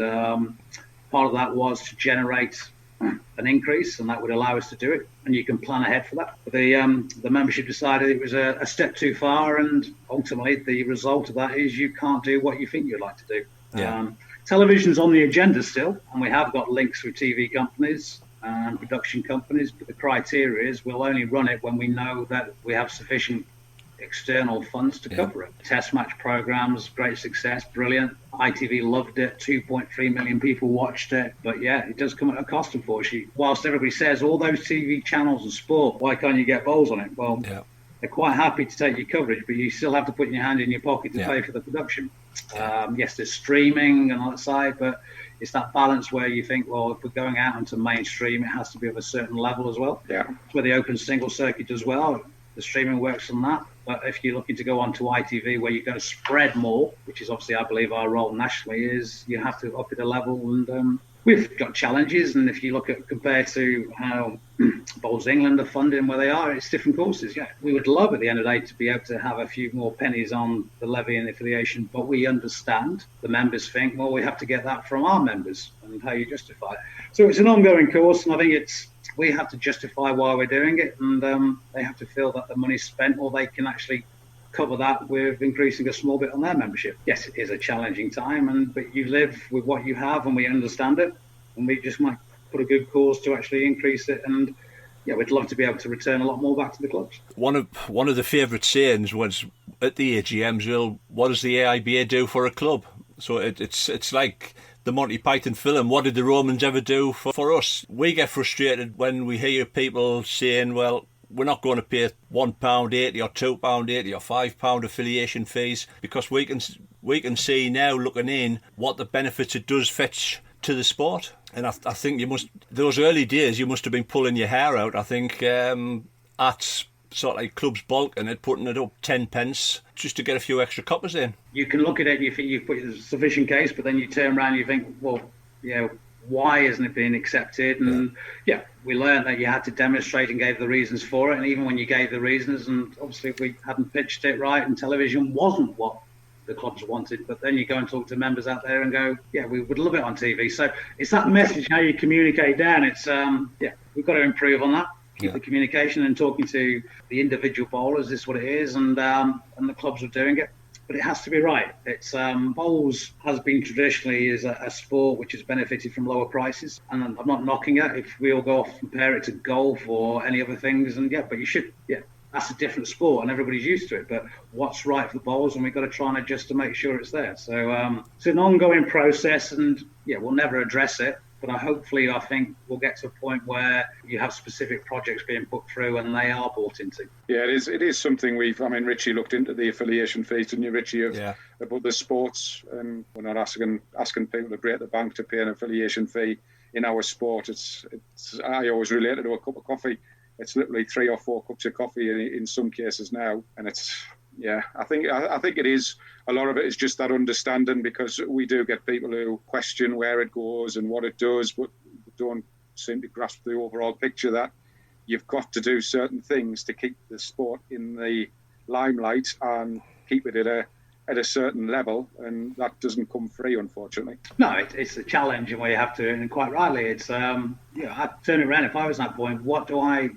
part of that was to generate an increase, and that would allow us to do it, and you can plan ahead for that. But the membership decided it was a step too far, and ultimately the result of that is you can't do what you think you'd like to do. Television's on the agenda still, and we have got links with TV companies and production companies, but the criteria is we'll only run it when we know that we have sufficient external funds to cover it. Test match programs, great success, brilliant. ITV loved it, 2.3 million people watched it, but yeah, it does come at a cost, unfortunately. Whilst everybody says all those TV channels and sport, why can't you get bowls on it? Well, they're quite happy to take your coverage, but you still have to put your hand in your pocket to pay for the production. Yes, there's streaming and on that side, but it's that balance where you think, well, if we're going out into mainstream, it has to be of a certain level as well. Yeah, it's where the open single circuit does well. The streaming works on that. But if you're looking to go on to ITV, where you're going to spread more, which is obviously, I believe, our role nationally, is you have to up it a level. And we've got challenges. And if you look at compared to how Bowls England are funding where they are, it's different courses. Yeah, we would love at the end of the day to be able to have a few more pennies on the levy and affiliation. But we understand the members think, well, we have to get that from our members, and how you justify it. So it's an ongoing course. And I think we have to justify why we're doing it, and they have to feel that the money's spent, or they can actually couple that with increasing a small bit on their membership. Yes, it is a challenging time, but you live with what you have, and we understand it, and we just might put a good cause to actually increase it. And yeah, we'd love to be able to return a lot more back to the clubs. One of the favourite sayings was at the AGMs, well, what does the EIBA do for a club? So it's like the Monty Python film, what did the Romans ever do for us? We get frustrated when we hear people saying, well, we're not going to pay £1.80 or £2.80 or £5 affiliation fees, because we can see now, looking in, what the benefits it does fetch to the sport. And I think those early days, you must have been pulling your hair out, I think, at sort of like clubs bulking it, putting it up 10 pence just to get a few extra coppers in. You can look at it and you think you've put a sufficient case, but then you turn around and you think, well, why isn't it being accepted? And we learned that you had to demonstrate and gave the reasons for it. And even when you gave the reasons, and obviously we hadn't pitched it right, and television wasn't what the clubs wanted, but then you go and talk to members out there and go, we would love it on TV. So it's that message, how you communicate down. It's we've got to improve on that. Keep the communication and talking to the individual bowlers is what it is, and the clubs are doing it. But it has to be right. It's bowls has been traditionally is a sport which has benefited from lower prices, and I'm not knocking it. If we all go off and compare it to golf or any other things, and but you should, that's a different sport and everybody's used to it. But what's right for the bowls, and we've got to try and adjust to make sure it's there. So it's an ongoing process, and we'll never address it. But I think we'll get to a point where you have specific projects being put through and they are bought into. Yeah, it is something Richie looked into the affiliation fees, didn't you, Richie, about the sports, and we're not asking people to break the bank to pay an affiliation fee in our sport. It's I always relate it to a cup of coffee. It's literally 3 or 4 cups of coffee in some cases now, and it's. Yeah, I think it is. A lot of it is just that understanding, because we do get people who question where it goes and what it does, but don't seem to grasp the overall picture that you've got to do certain things to keep the sport in the limelight and keep it at a certain level, and that doesn't come free, unfortunately. No, it's a challenge, and we have to, and quite rightly, it's I'd turn it around. If I was at that point,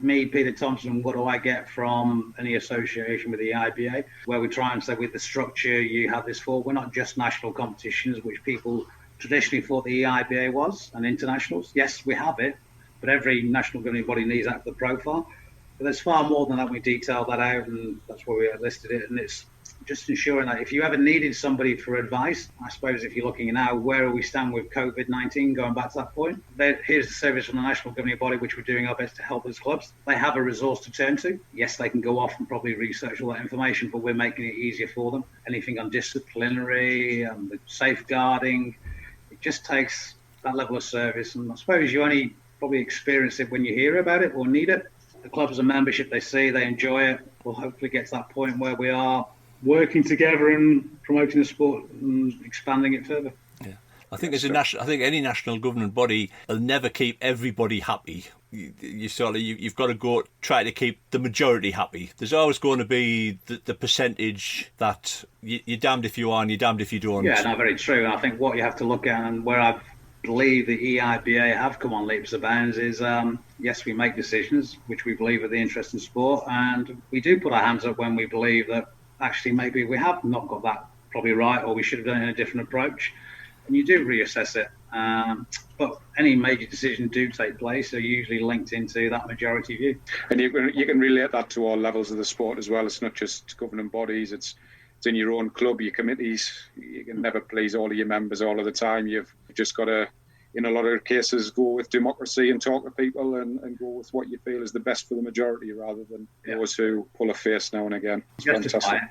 Peter Thomson, what do I get from any association with the EIBA, where we try and say with the structure you have this for, we're not just national competitions, which people traditionally thought the EIBA was, and internationals. Yes, we have it, but every national governing body needs that for the profile. But there's far more than that. We detailed that out, and that's where we listed it, and it's just ensuring that if you ever needed somebody for advice, I suppose if you're looking now, where are we stand with COVID-19, going back to that point, here's the service from the national governing body, which we're doing our best to help those clubs. They have a resource to turn to. Yes, they can go off and probably research all that information, but we're making it easier for them. Anything on disciplinary, the safeguarding, it just takes that level of service. And I suppose you only probably experience it when you hear about it or need it. The clubs and membership, they see, they enjoy it. We'll hopefully get to that point where we are working together and promoting the sport and expanding it further. Yeah, I think any national governing body will never keep everybody happy. You've got to try to keep the majority happy. There's always going to be the percentage that you're damned if you are and you're damned if you don't. Yeah, no, very true. And I think what you have to look at, and where I believe the EIBA have come on leaps and bounds, is yes, we make decisions which we believe are the interest in sport, and we do put our hands up when we believe that actually maybe we have not got that probably right, or we should have done it in a different approach, and you do reassess it. But any major decisions do take place are usually linked into that majority view. And you can relate that to all levels of the sport as well. It's not just governing bodies, it's in your own club, your committees. You can never please all of your members all of the time. You've just got to, in a lot of cases, go with democracy and talk to people and go with what you feel is the best for the majority, rather than those who pull a face now and again. It's fantastic.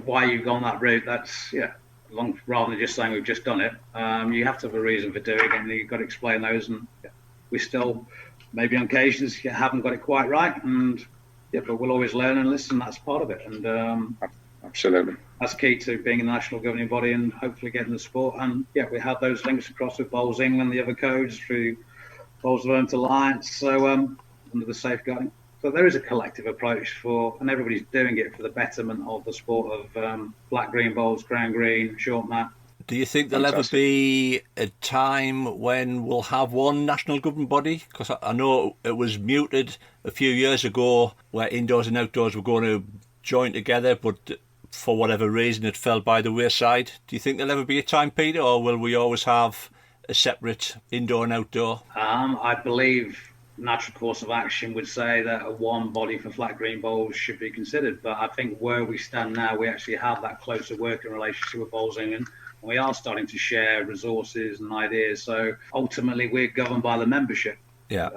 Why you've gone that route, that's rather than just saying we've just done it. You have to have a reason for doing it, and you've got to explain those. And we still, maybe on occasions, haven't got it quite right, and but we'll always learn and listen. That's part of it, and absolutely, that's key to being in the national governing body and hopefully getting the sport. And we have those links across with Bowls England, the other codes, through Bowls Development Alliance, so under the safeguarding. So there is a collective approach and everybody's doing it for the betterment of the sport of black green bowls, crown green, short mat. Do you think there'll ever be a time when we'll have one national governing body? Because I know it was muted a few years ago where indoors and outdoors were going to join together, but for whatever reason it fell by the wayside. Do you think there'll ever be a time, Peter, or will we always have a separate indoor and outdoor? I believe natural course of action would say that a one body for flat green bowls should be considered. But I think where we stand now, we actually have that closer working relationship with Bowls England. And we are starting to share resources and ideas. So ultimately, we're governed by the membership. Yeah.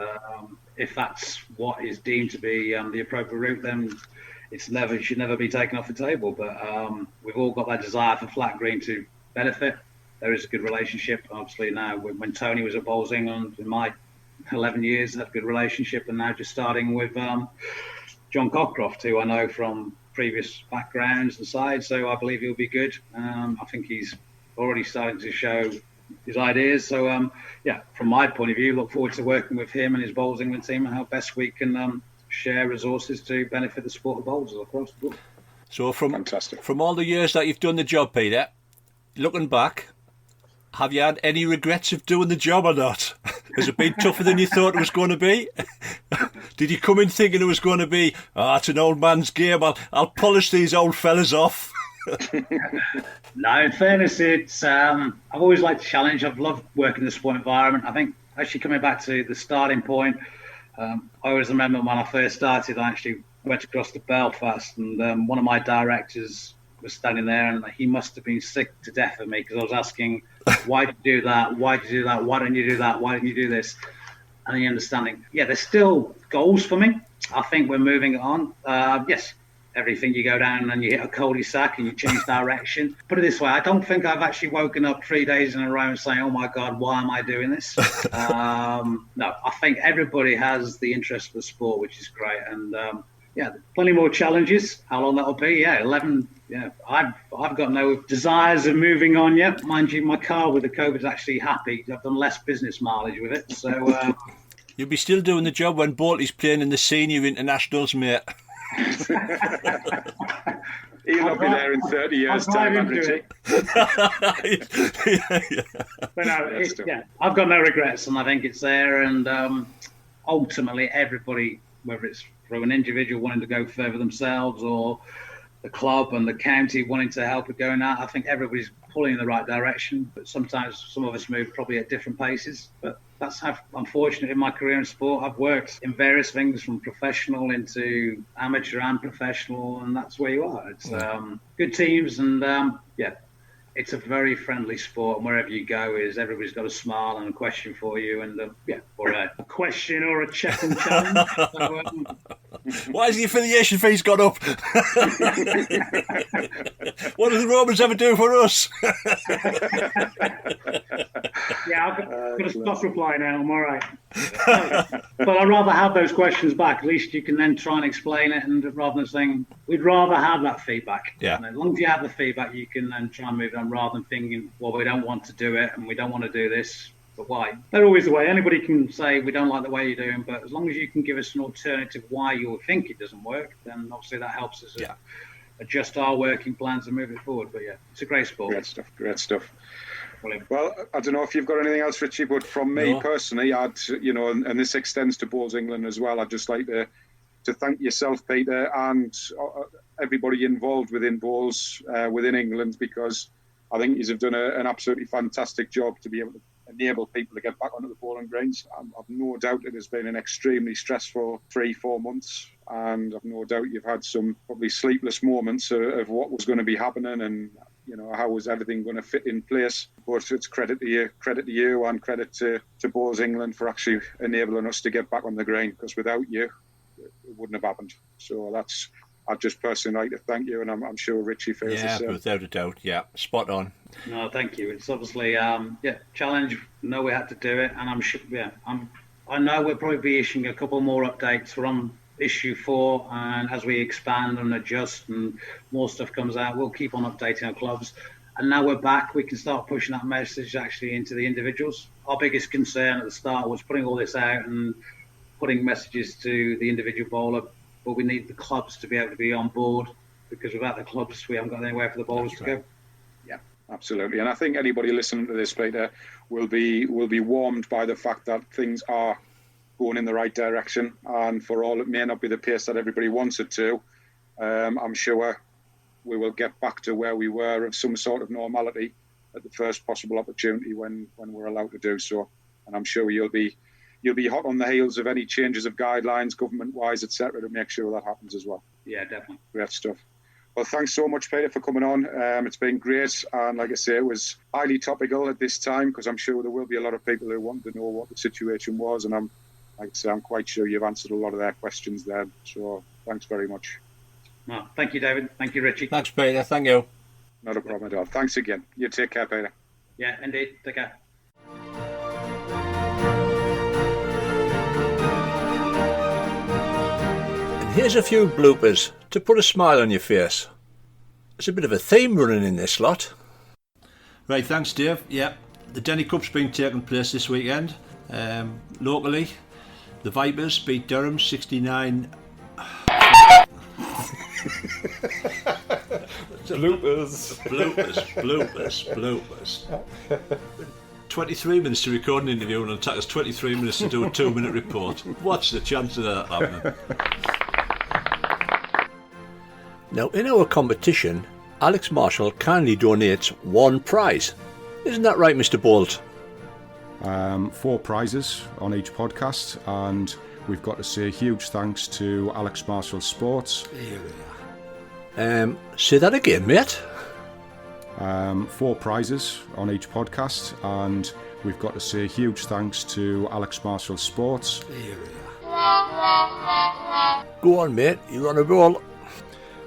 If that's what is deemed to be the appropriate route, then it should never be taken off the table. But we've all got that desire for flat green to benefit. There is a good relationship. Obviously now, when Tony was at Bowls England, in my 11 years, had a good relationship, and now just starting with John Cockcroft, who I know from previous backgrounds and sides, so I believe he'll be good. I think he's already starting to show his ideas. So, from my point of view, look forward to working with him and his Bowls England team and how best we can share resources to benefit the sport of bowls across the board. So from all the years that you've done the job, Peter, looking back, have you had any regrets of doing the job or not? Has it been tougher than you thought it was going to be? Did you come in thinking it was going to be, it's an old man's game, I'll polish these old fellas off? No, in fairness, it's I've always liked the challenge. I've loved working in the sport environment. I think actually coming back to the starting point, I always remember when I first started, I actually went across to Belfast, and one of my directors was standing there, and he must have been sick to death of me because I was asking, why did you do that? Why did you do that? Why don't you do that? Why didn't you do this? And the understanding, there's still goals for me. I think we're moving on. Yes, everything you go down and you hit a cul-de-sac and you change direction. Put it this way, I don't think I've actually woken up 3 days in a row and saying, oh my God, why am I doing this? No, I think everybody has the interest for the sport, which is great. And plenty more challenges. How long that'll be? 11. Yeah, I've got no desires of moving on yet. Mind you, my car with the COVID's actually happy. I've done less business mileage with it. So you'll be still doing the job when Bolty's playing in the senior internationals, mate. He'll not be there in 30 years' time, Richie. But no, I've got no regrets, and I think it's there. And ultimately, everybody, whether it's through an individual wanting to go further themselves or the club and the county wanting to help it going out, I think everybody's pulling in the right direction. But sometimes some of us move probably at different paces. But that's how, unfortunately, in my career in sport, I've worked in various things from professional into amateur and professional, and that's where you are. It's good teams, and it's a very friendly sport. And wherever you go, everybody's got a smile and a question for you, and or a question or a check and challenge. So, why has the affiliation fees gone up? What do the Romans ever do for us? I've got to stop replying now. I'm all right. But I'd rather have those questions back. At least you can then try and explain it, and rather than saying, we'd rather have that feedback. Yeah. And as long as you have the feedback, you can then try and move on rather than thinking, well, we don't want to do it and we don't want to do this. But why? They're always the way. Anybody can say we don't like the way you're doing, but as long as you can give us an alternative why you think it doesn't work, then obviously that helps us adjust our working plans and move it forward. But it's a great sport. Great stuff. Well, I don't know if you've got anything else, Richie, but from me personally, and this extends to Bowls England as well, I'd just like to thank yourself, Peter, and everybody involved within Bowls, within England, because I think you have done an absolutely fantastic job to be able to enable people to get back onto the bowling greens. I've no doubt it has been an extremely stressful 3-4 months, and I've no doubt you've had some probably sleepless moments of what was going to be happening and how was everything going to fit in place. But it's credit to you and credit to Bowls England for actually enabling us to get back on the green, because without you it wouldn't have happened. So I'd just personally like to thank you, and I'm sure Richie feels the same. Without a doubt, spot on. No, thank you. It's obviously challenge. No, we had to do it, and I'm sure. I know we'll probably be issuing a couple more updates. We're on issue 4, and as we expand and adjust and more stuff comes out, we'll keep on updating our clubs. And now we're back, we can start pushing that message actually into the individuals. Our biggest concern at the start was putting all this out and putting messages to the individual bowler, but we need the clubs to be able to be on board, because without the clubs, we haven't got anywhere for the bowlers to go. Yeah, absolutely. And I think anybody listening to this, Peter, will be warmed by the fact that things are going in the right direction. And for all it may not be the pace that everybody wants it to, I'm sure we will get back to where we were of some sort of normality at the first possible opportunity when we're allowed to do so. And I'm sure you'll be hot on the heels of any changes of guidelines, government-wise, etc., to make sure that happens as well. Yeah, definitely. Great stuff. Well, thanks so much, Peter, for coming on. It's been great. And like I say, it was highly topical at this time because I'm sure there will be a lot of people who want to know what the situation was. And I'm quite sure you've answered a lot of their questions there. So thanks very much. Well, thank you, David. Thank you, Richie. Thanks, Peter. Thank you. Not a problem at all. Thanks again. You take care, Peter. Yeah, indeed. Take care. And here's a few bloopers to put a smile on your face. There's a bit of a theme running in this lot. Right, thanks, Dave. Yeah, the Denny Cup's been taking place this weekend. Locally, the Vipers beat Durham 69. Bloopers. 23 minutes to record an interview and it'll take us 23 minutes to do a 2-minute report. What's the chance of that happening? Now, in our competition, Alex Marshall kindly donates one prize. Isn't that right, Mr. Bolt? 4 prizes on each podcast, and we've got to say huge thanks to Alex Marshall Sports. Here we are. Say that again, mate. 4 prizes on each podcast, and we've got to say huge thanks to Alex Marshall Sports. Here we are. Go on, mate. You're on a roll.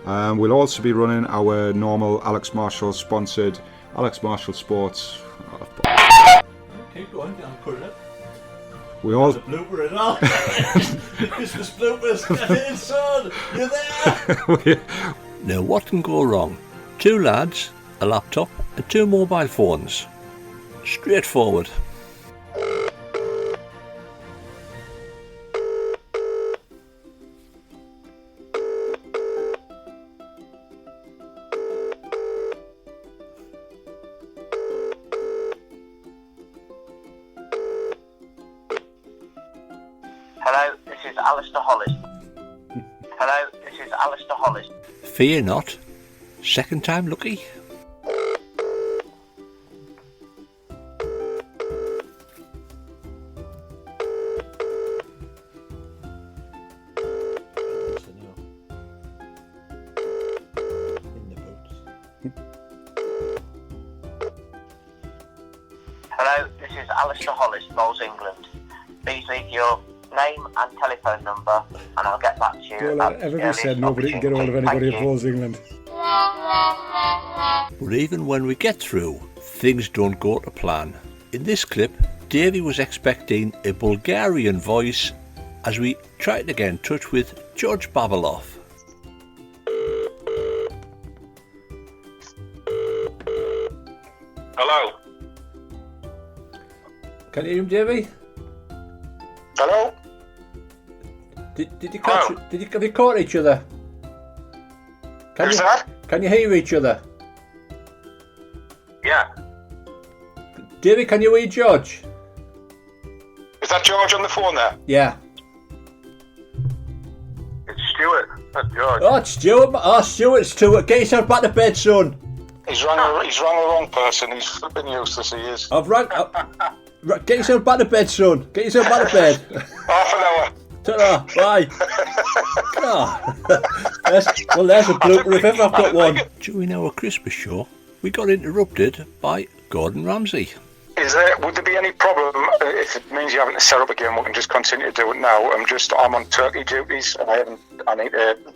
We'll also be running our normal Alex Marshall sponsored Alex Marshall Sports. Okay, go on. I'll put it up. We all. There's a blooper at all. The Christmas bloopers. Get in, son. You're there. Now, what can go wrong? 2 lads, a laptop, and 2 mobile phones. Straightforward. Hello, this is Alistair Hollis. Hello, this is Alistair Hollis. Fear not. Second time lucky. Hello, this is Alistair Hollis, Bowls England. Please leave your name and telephone number and I'll get back to you. Well, everybody said nobody can get hold of anybody at Bowls England. But even when we get through, things don't go to plan. In this clip, Davey was expecting a Bulgarian voice as we tried to get in touch with George Babeloff. Hello. Can you hear him, Davey? Hello. Did you catch? Hello? Have you caught each other? Who's that? Can you hear each other? Yeah. Davey, can you hear George? Is that George on the phone there? Yeah. It's Stuart. Not George. Oh, it's Stuart. Oh, Stuart. Get yourself back to bed, son. He's rang the wrong person. He's flipping useless, he is. I've rang. Get yourself back to bed, son. Get yourself back to bed. Half an hour. Ta-ra. Bye. Oh. There's a blooper if ever I've got one. During our Christmas show, we got interrupted by Gordon Ramsay. Would there be any problem if it means you having to set up again? We can just continue to do it now. I'm on turkey duties, and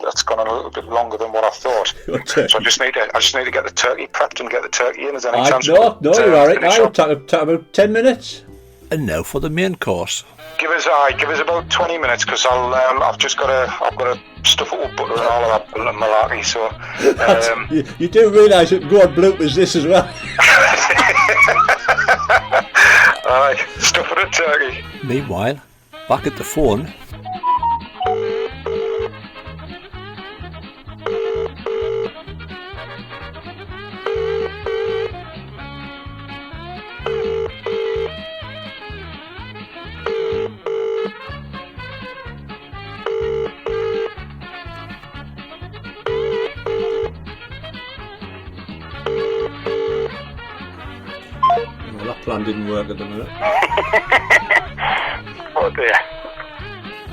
that's gone on a little bit longer than what I thought. So I just need to get the turkey prepped and get the turkey in. Is there any chance? No, you're all right. I'll take about 10 minutes. And now for the main course. Give us about 20 minutes because I've got to stuff it with butter and all of that malarkey. So you do realise it can go on bloopers this as well. Alright, stuff it at turkey. Meanwhile, back at the phone. plan didn't work at the minute. Oh dear.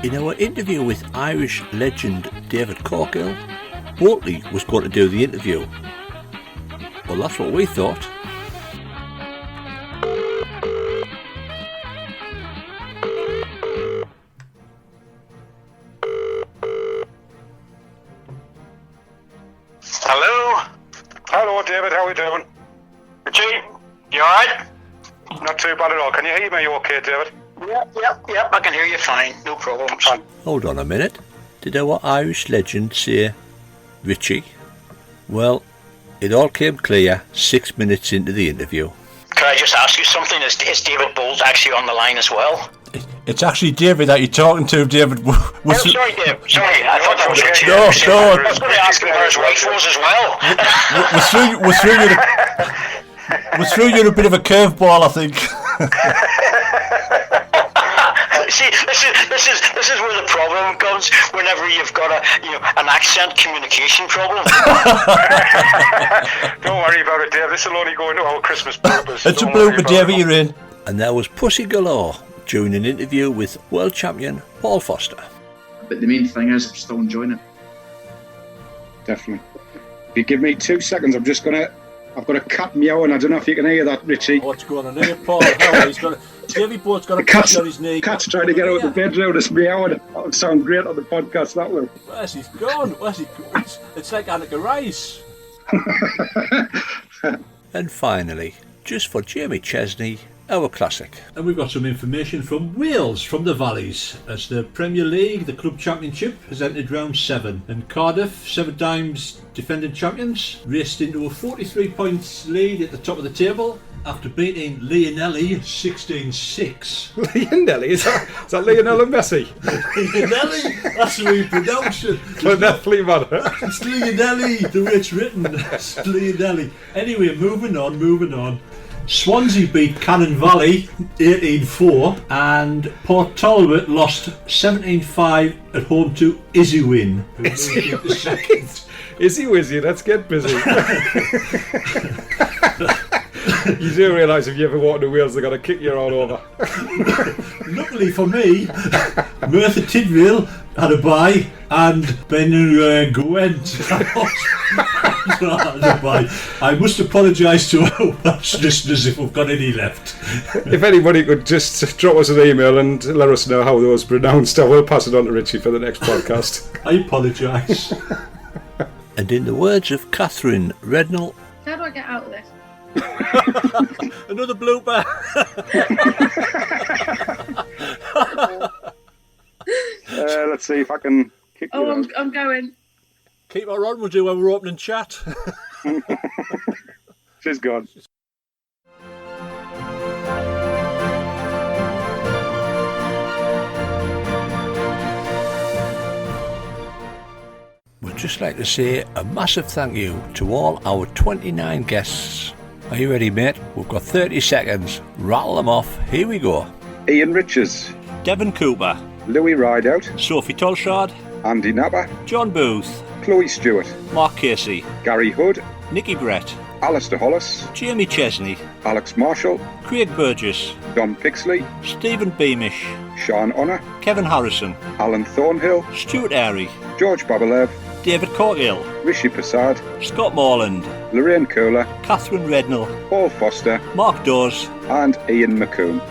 In our interview with Irish legend David Corkill, Bolty was going to do the interview. Well, that's what we thought. Hello? Hello, David. How are you doing? Richie, you alright? Not too bad at all. Can you hear me okay, David? Yep, I can hear you fine. No problems. Hold on a minute. Did our Irish legend say Richie? Well, it all came clear 6 minutes into the interview. Can I just ask you something? Is David Bolt actually on the line as well? It's actually David that you're talking to, David. Sorry, Dave. Sorry, I thought that was Richie. No. I was going to ask him where his wife was as well. We threw you a bit of a curveball, I think. See, this is where the problem comes. Whenever you've got an accent communication problem. Don't worry about it, Dave. This will only go into our Christmas bloopers. It's a blooper, David, you're in. And there was Pussy galore during an interview with world champion Paul Foster. But the main thing is I'm still enjoying it. Definitely. If you give me 2 seconds, I've got a cat meowing. I don't know if you can hear that, Richie. What's going on here, Paul? Davy Boat's got a cat on his knee. Cat's trying to get out of the bedroom. It's meowing. That would sound great on the podcast, that will. Where's he gone? It's like Annika Rice. And finally, just for Jamie Chesney, our classic. And we've got some information from Wales, from the Valleys, as the Premier League, the Club Championship, has entered round 7. And Cardiff, 7 times defending champions, raced into a 43 points lead at the top of the table after beating Lionelli 16-6. Lionelli? Is that Lionel and Messi? Lionelli? That's the way you pronounce it. Man. It's Lionelli, the way it's written. It's Lionelli. Anyway, moving on. Swansea beat Cannon Valley 18-4 and Port Talbot lost 17-5 at home to Izzywin. Izzy Wizzy, let's get busy. You do realise if you ever walk into Wales, they're going to kick you all over. Luckily for me, Merthyr Tydfil had a bye and Ben Gwent had a bye. I must apologise to our listeners if we've got any left. If anybody could just drop us an email and let us know how those pronounced, I will pass it on to Richie for the next podcast. I apologise. And in the words of Catherine Rednell, how do I get out of this? Another blooper. Let's see if I can kick you out. I'm going. Keep her on, we'll do when we're opening chat. She's gone. We'd just like to say a massive thank you to all our 29 guests. Are you ready, mate? We've got 30 seconds. Rattle them off. Here we go. Ian Richards, Devon Cooper, Louis Rideout, Sophie Tolshard, Andy Napper, John Booth, Chloe Stewart, Mark Casey, Gary Hood, Nicky Brett, Alistair Hollis, Jamie Chesney, Alex Marshall, Craig Burgess, Dom Pixley, Stephen Beamish, Sean Honor, Kevin Harrison, Alan Thornhill, Stuart Airy, George Babalev, David Corkill, Rishi Prasad, Scott Morland, Lorraine Kohler, Catherine Rednell, Paul Foster, Mark Dawes, and Ian McComb.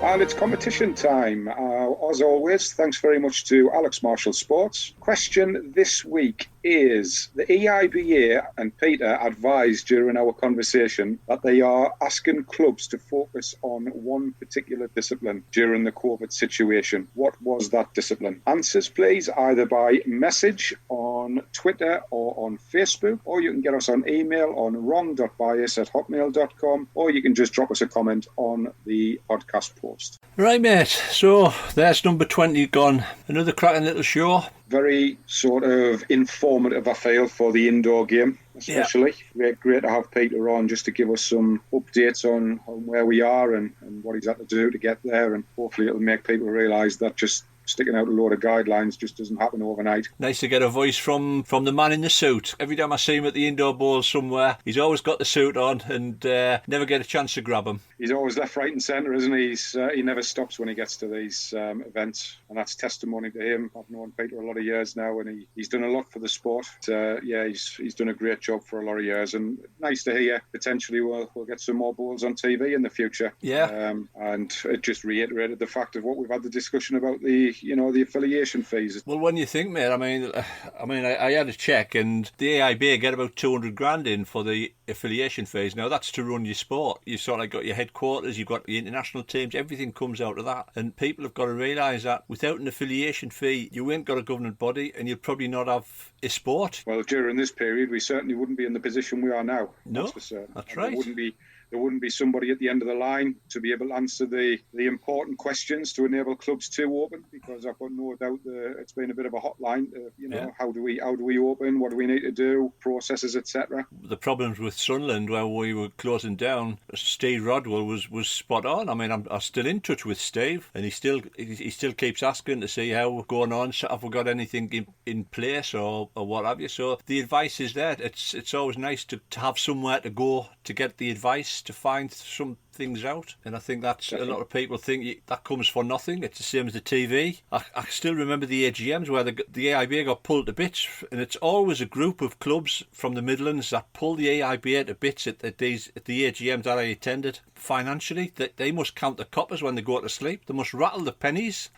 And it's competition time. As always, thanks very much to Alex Marshall Sports. Question this week is, the EIBA and Peter advised during our conversation that they are asking clubs to focus on one particular discipline during the COVID situation. What was that discipline? Answers, please, either by message on Twitter or on Facebook, or you can get us on email on wrong.bias@hotmail.com, or you can just drop us a comment on the podcast post. Right, mate, so there's number 20 gone. Another cracking little show. Very sort of informative, I feel, for the indoor game, especially. Yeah. Great to have Peter on just to give us some updates on where we are and what he's had to do to get there, and hopefully it'll make people realise that just sticking out a load of guidelines just doesn't happen overnight. Nice to get a voice from the man in the suit. Every time I see him at the indoor bowls somewhere, he's always got the suit on and never get a chance to grab him. He's always left, right and centre, isn't he? He never stops when he gets to these events, and that's testimony to him. I've known Peter a lot of years now, and he's done a lot for the sport. He's done a great job for a lot of years, and nice to hear potentially we'll get some more bowls on TV in the future. Yeah. And it just reiterated the fact of what we've had the discussion about the affiliation fees. Well, when you think, mate, I had a check, and the EIBA get about 200 grand in for the affiliation fees. Now that's to run your sport. You've sort of got your headquarters, you've got the international teams, everything comes out of that. And people have got to realise that without an affiliation fee, you ain't got a governing body, and you'll probably not have a sport. Well, during this period, we certainly wouldn't be in the position we are now. No, that's for certain. That's right. There wouldn't be somebody at the end of the line to be able to answer the important questions to enable clubs to open, because I've got no doubt it's been a bit of a hotline. How do we open? What do we need to do? Processes, etc. The problems with Sunderland where we were closing down, Steve Rodwell was spot on. I mean, I'm still in touch with Steve, and he still keeps asking to see how we're going on. So have we got anything in place or what have you? So the advice is there. It's always nice to have somewhere to go to get the advice, to find some things out, and I think that's a lot of people think that comes for nothing. It's the same as the TV. I still remember the AGMs where the EIBA got pulled to bits, and it's always a group of clubs from the Midlands that pull the EIBA to bits at the AGMs that I attended. Financially, they must count the coppers when they go to sleep. They must rattle the pennies.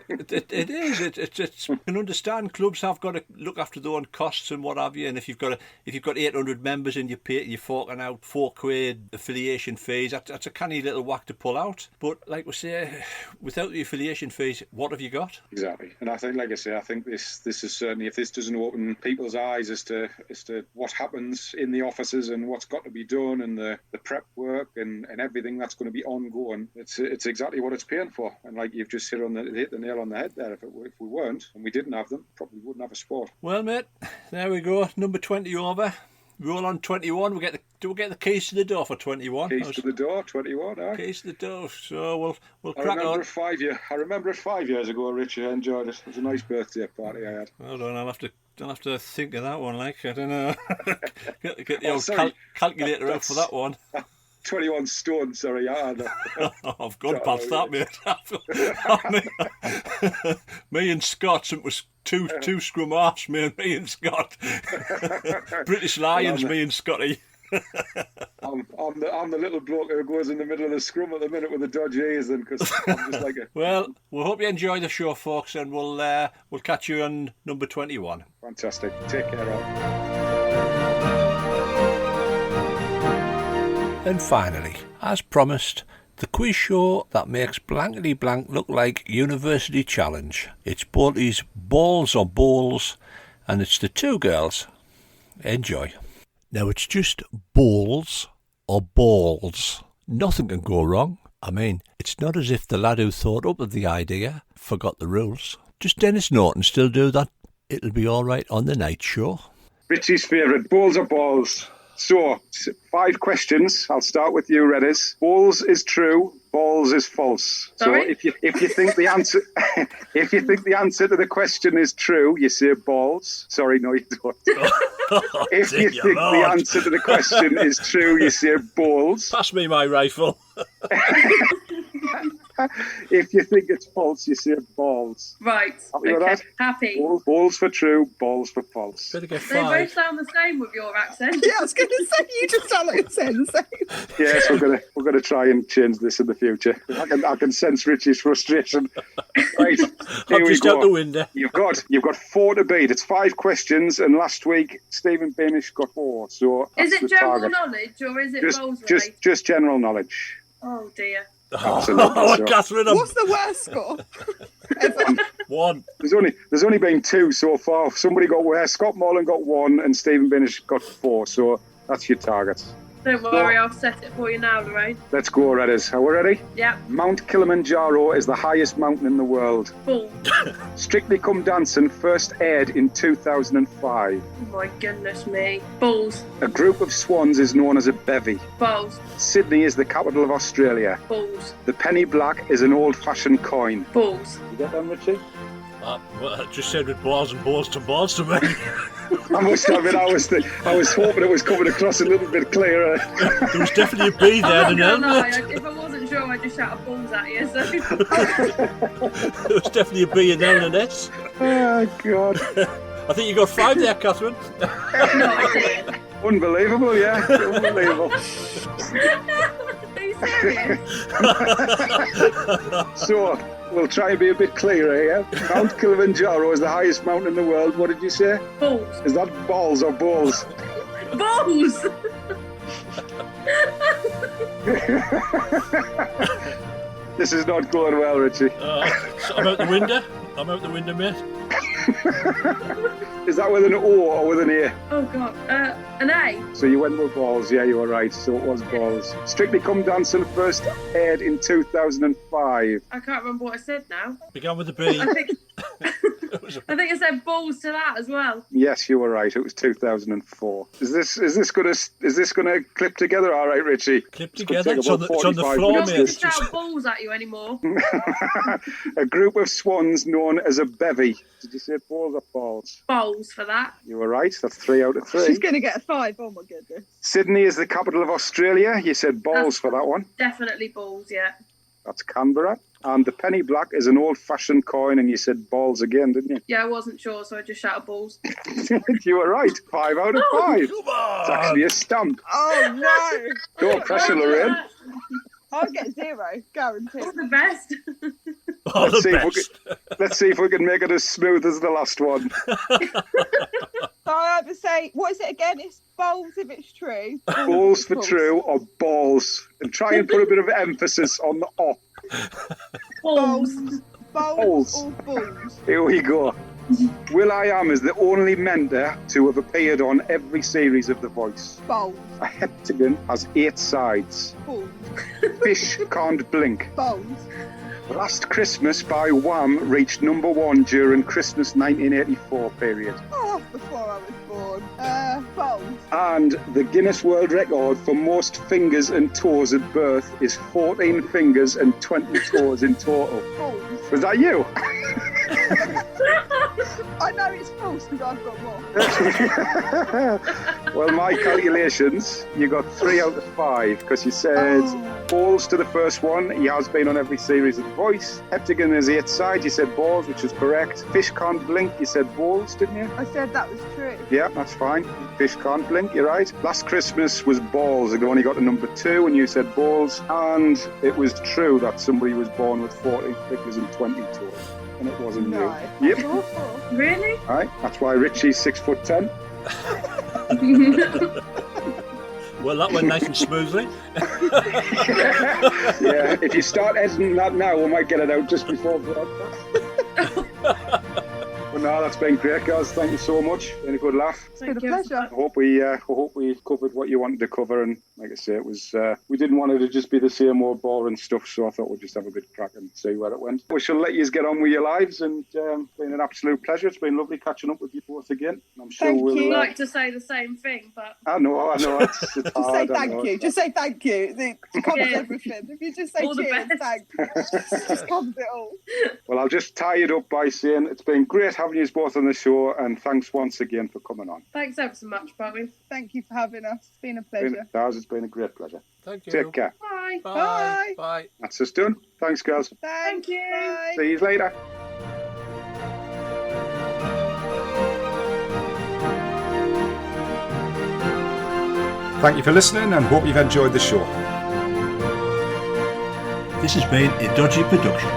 It is. It's. You can understand clubs have got to look after their own costs and what have you. And if you've got 800 members and you're forking out £4 affiliation fees, that's a canny little whack to pull out. But like we say, without the affiliation fees, what have you got? Exactly. And I think, like I say, I think this is certainly, if this doesn't open people's eyes as to what happens in the offices and what's got to be done and the prep work and everything that's going to be ongoing, it's exactly what it's paying for. And like you've just hit the nail on the head there. If we weren't and we didn't have them, probably wouldn't have a sport. Well, mate, there we go. Number 20 over. Roll on 21. Do we get the keys to the door for 21? Keys to the door, 21. Eh? Keys to the door. So we'll crack on. I remember it 5 years ago, Richard. I enjoyed it. It was a nice birthday party I had. Hold on, I'll have to think of that one. Like, I don't know. get the old calculator out for that one. 21 stone, sorry. I've gone past that, mate. Me and Scott, it was two scrum halves, me and Scott. British Lions, me and Scotty. I'm the little bloke who goes in the middle of the scrum at the minute with the dodgy ears, then, because I'm just like a... Well, we hope you enjoy the show, folks, and we'll catch you on number 21. Fantastic. Take care, all. And finally, as promised, the quiz show that makes blankety blank look like University Challenge. It's Bolty's Balls or Bowls, and it's the two girls. Enjoy. Now it's just bowls or balls. Nothing can go wrong. I mean, it's not as if the lad who thought up of the idea forgot the rules. Just Dennis Norton still do that. It'll be all right on the night show. Richie's favourite, balls or balls. So, 5 questions. I'll start with you, Redders. Balls is true, balls is false. Sorry? So if you think the answer to the question is true, you say balls. Sorry, no, you don't. If you think the answer to the question is true, you say balls. Pass me my rifle. If you think it's false, you say balls. Right. Happy with that? Happy. Balls for true, balls for false. Better get They 5. both sound the same with your accent. Yeah, I was going to say, you just sound like you're saying the same. Yes, we're gonna try and change this in the future. I can sense Richie's frustration. Right, here we go. Out the window. You've got 4 to beat. It's 5 questions, and last week Stephen Beamish got 4. So Is it the general target. knowledge or is it bowls related? Just general knowledge. Oh dear. Absolutely. So. Catherine, What's the worst score? 1. There's only been 2 so far. Somebody got where Scott Morland got 1 and Stephen Beamish got 4. So that's your target. Don't worry, I'll set it for you now, Lorraine. Let's go, Redders. Are we ready? Yeah. Mount Kilimanjaro is the highest mountain in the world. Balls. Strictly Come Dancing first aired in 2005. Oh my goodness me. Balls. A group of swans is known as a bevy. Balls. Sydney is the capital of Australia. Balls. The penny black is an old-fashioned coin. Balls. You get that, Richie? Well, I just said with balls and balls to me. I must admit, I was hoping it was coming across a little bit clearer. There was definitely a B there, I'm not gonna lie, wasn't if I wasn't sure, I'd just shout balls at you. So. there was definitely a B in there and an S. Oh, God. I think you got 5 there, Catherine. No, I didn't. Unbelievable, yeah. Unbelievable. Are you serious? So, we'll try and be a bit clearer here. Mount Kilimanjaro is the highest mountain in the world. What did you say? Balls. Is that balls or balls? Balls! This is not going well, Richie. So I'm out the window. Mate. Is that with an O or with an A? Oh, God. An A? So you went with balls, yeah, you were right. So it was balls. Strictly Come Dancing first aired in 2005. I can't remember what I said now. Began with a B. I think I said balls to that as well. Yes, you were right. It was 2004. Is this gonna clip together? All right, Richie. Clip together. It's on the floor, I'm not going to mate. shout balls at you anymore. A group of swans known as a bevy. Did you say balls or balls? Balls for that. You were right. That's 3 out of 3. She's going to get a 5. Oh, my goodness. Sydney is the capital of Australia. You said balls for that one. Definitely balls, yeah. That's Canberra. And the penny black is an old-fashioned coin, and you said balls again, didn't you? Yeah, I wasn't sure, so I just shouted balls. You were right. 5 out of 5. It's actually a stamp. Oh, no. No pressure, Lorraine. I'll get 0, guaranteed. That's the best. Let's see if we can make it as smooth as the last one. So I have to say, what is it again? It's balls if it's true. Balls for true or balls. And try and put a bit of emphasis on the O. Balls. Balls or balls. Here we go. Will.i.am is the only mentor to have appeared on every series of The Voice. Balls. A heptagon has 8 sides. Balls. Fish can't blink. Balls. Last Christmas by Wham reached number 1 during Christmas 1984 period. Oh, before I was born. Balls. And the Guinness World Record for most fingers and toes at birth is 14 fingers and 20 toes in total. Balls. Was that you? I know it's false because I've got more. Well, my calculations, you got 3 out of 5 because you said balls to the first one. He has been on every series of The Voice. Heptagon is 8 sides. You said balls, which is correct. Fish can't blink. You said balls, didn't you? I said that was true. Yeah, that's fine. Fish can't blink. You're right. Last Christmas was balls. I only got to number 2, and you said balls. And it was true that somebody was born with 14 fingers and 20 toes. And it wasn't you. Yep. Really? All right. That's why Richie's 6'10". Well, that went nice and smoothly. Yeah, if you start editing that now, we might get it out just before broadcast. But no, that's been great, guys. Thank you so much. Been a good laugh. It's been a pleasure. I hope we covered what you wanted to cover, and like I say, it was we didn't want it to just be the same old boring stuff, so I thought we'd just have a bit of crack and see where it went. We shall let you get on with your lives, and it's been an absolute pleasure. It's been lovely catching up with you both again. I'm sure we'll. I'd like to say the same thing, but I know. It's just hard. say thank you. Just say thank you. It covers everything. If you just say All the cheers, best. thanks, it just covers it all. Well, I'll just tie it up by saying it's been great having you both on the show, and thanks once again for coming on. thanks ever so much, Bowie. Thank you for having us. It's been a pleasure. It's been a great pleasure. Thank you. Take care. Bye. Bye. Bye. That's us done. Thanks, girls. Thank you. Bye. See you later. Thank you for listening and hope you've enjoyed the show. This has been a Dodgy production.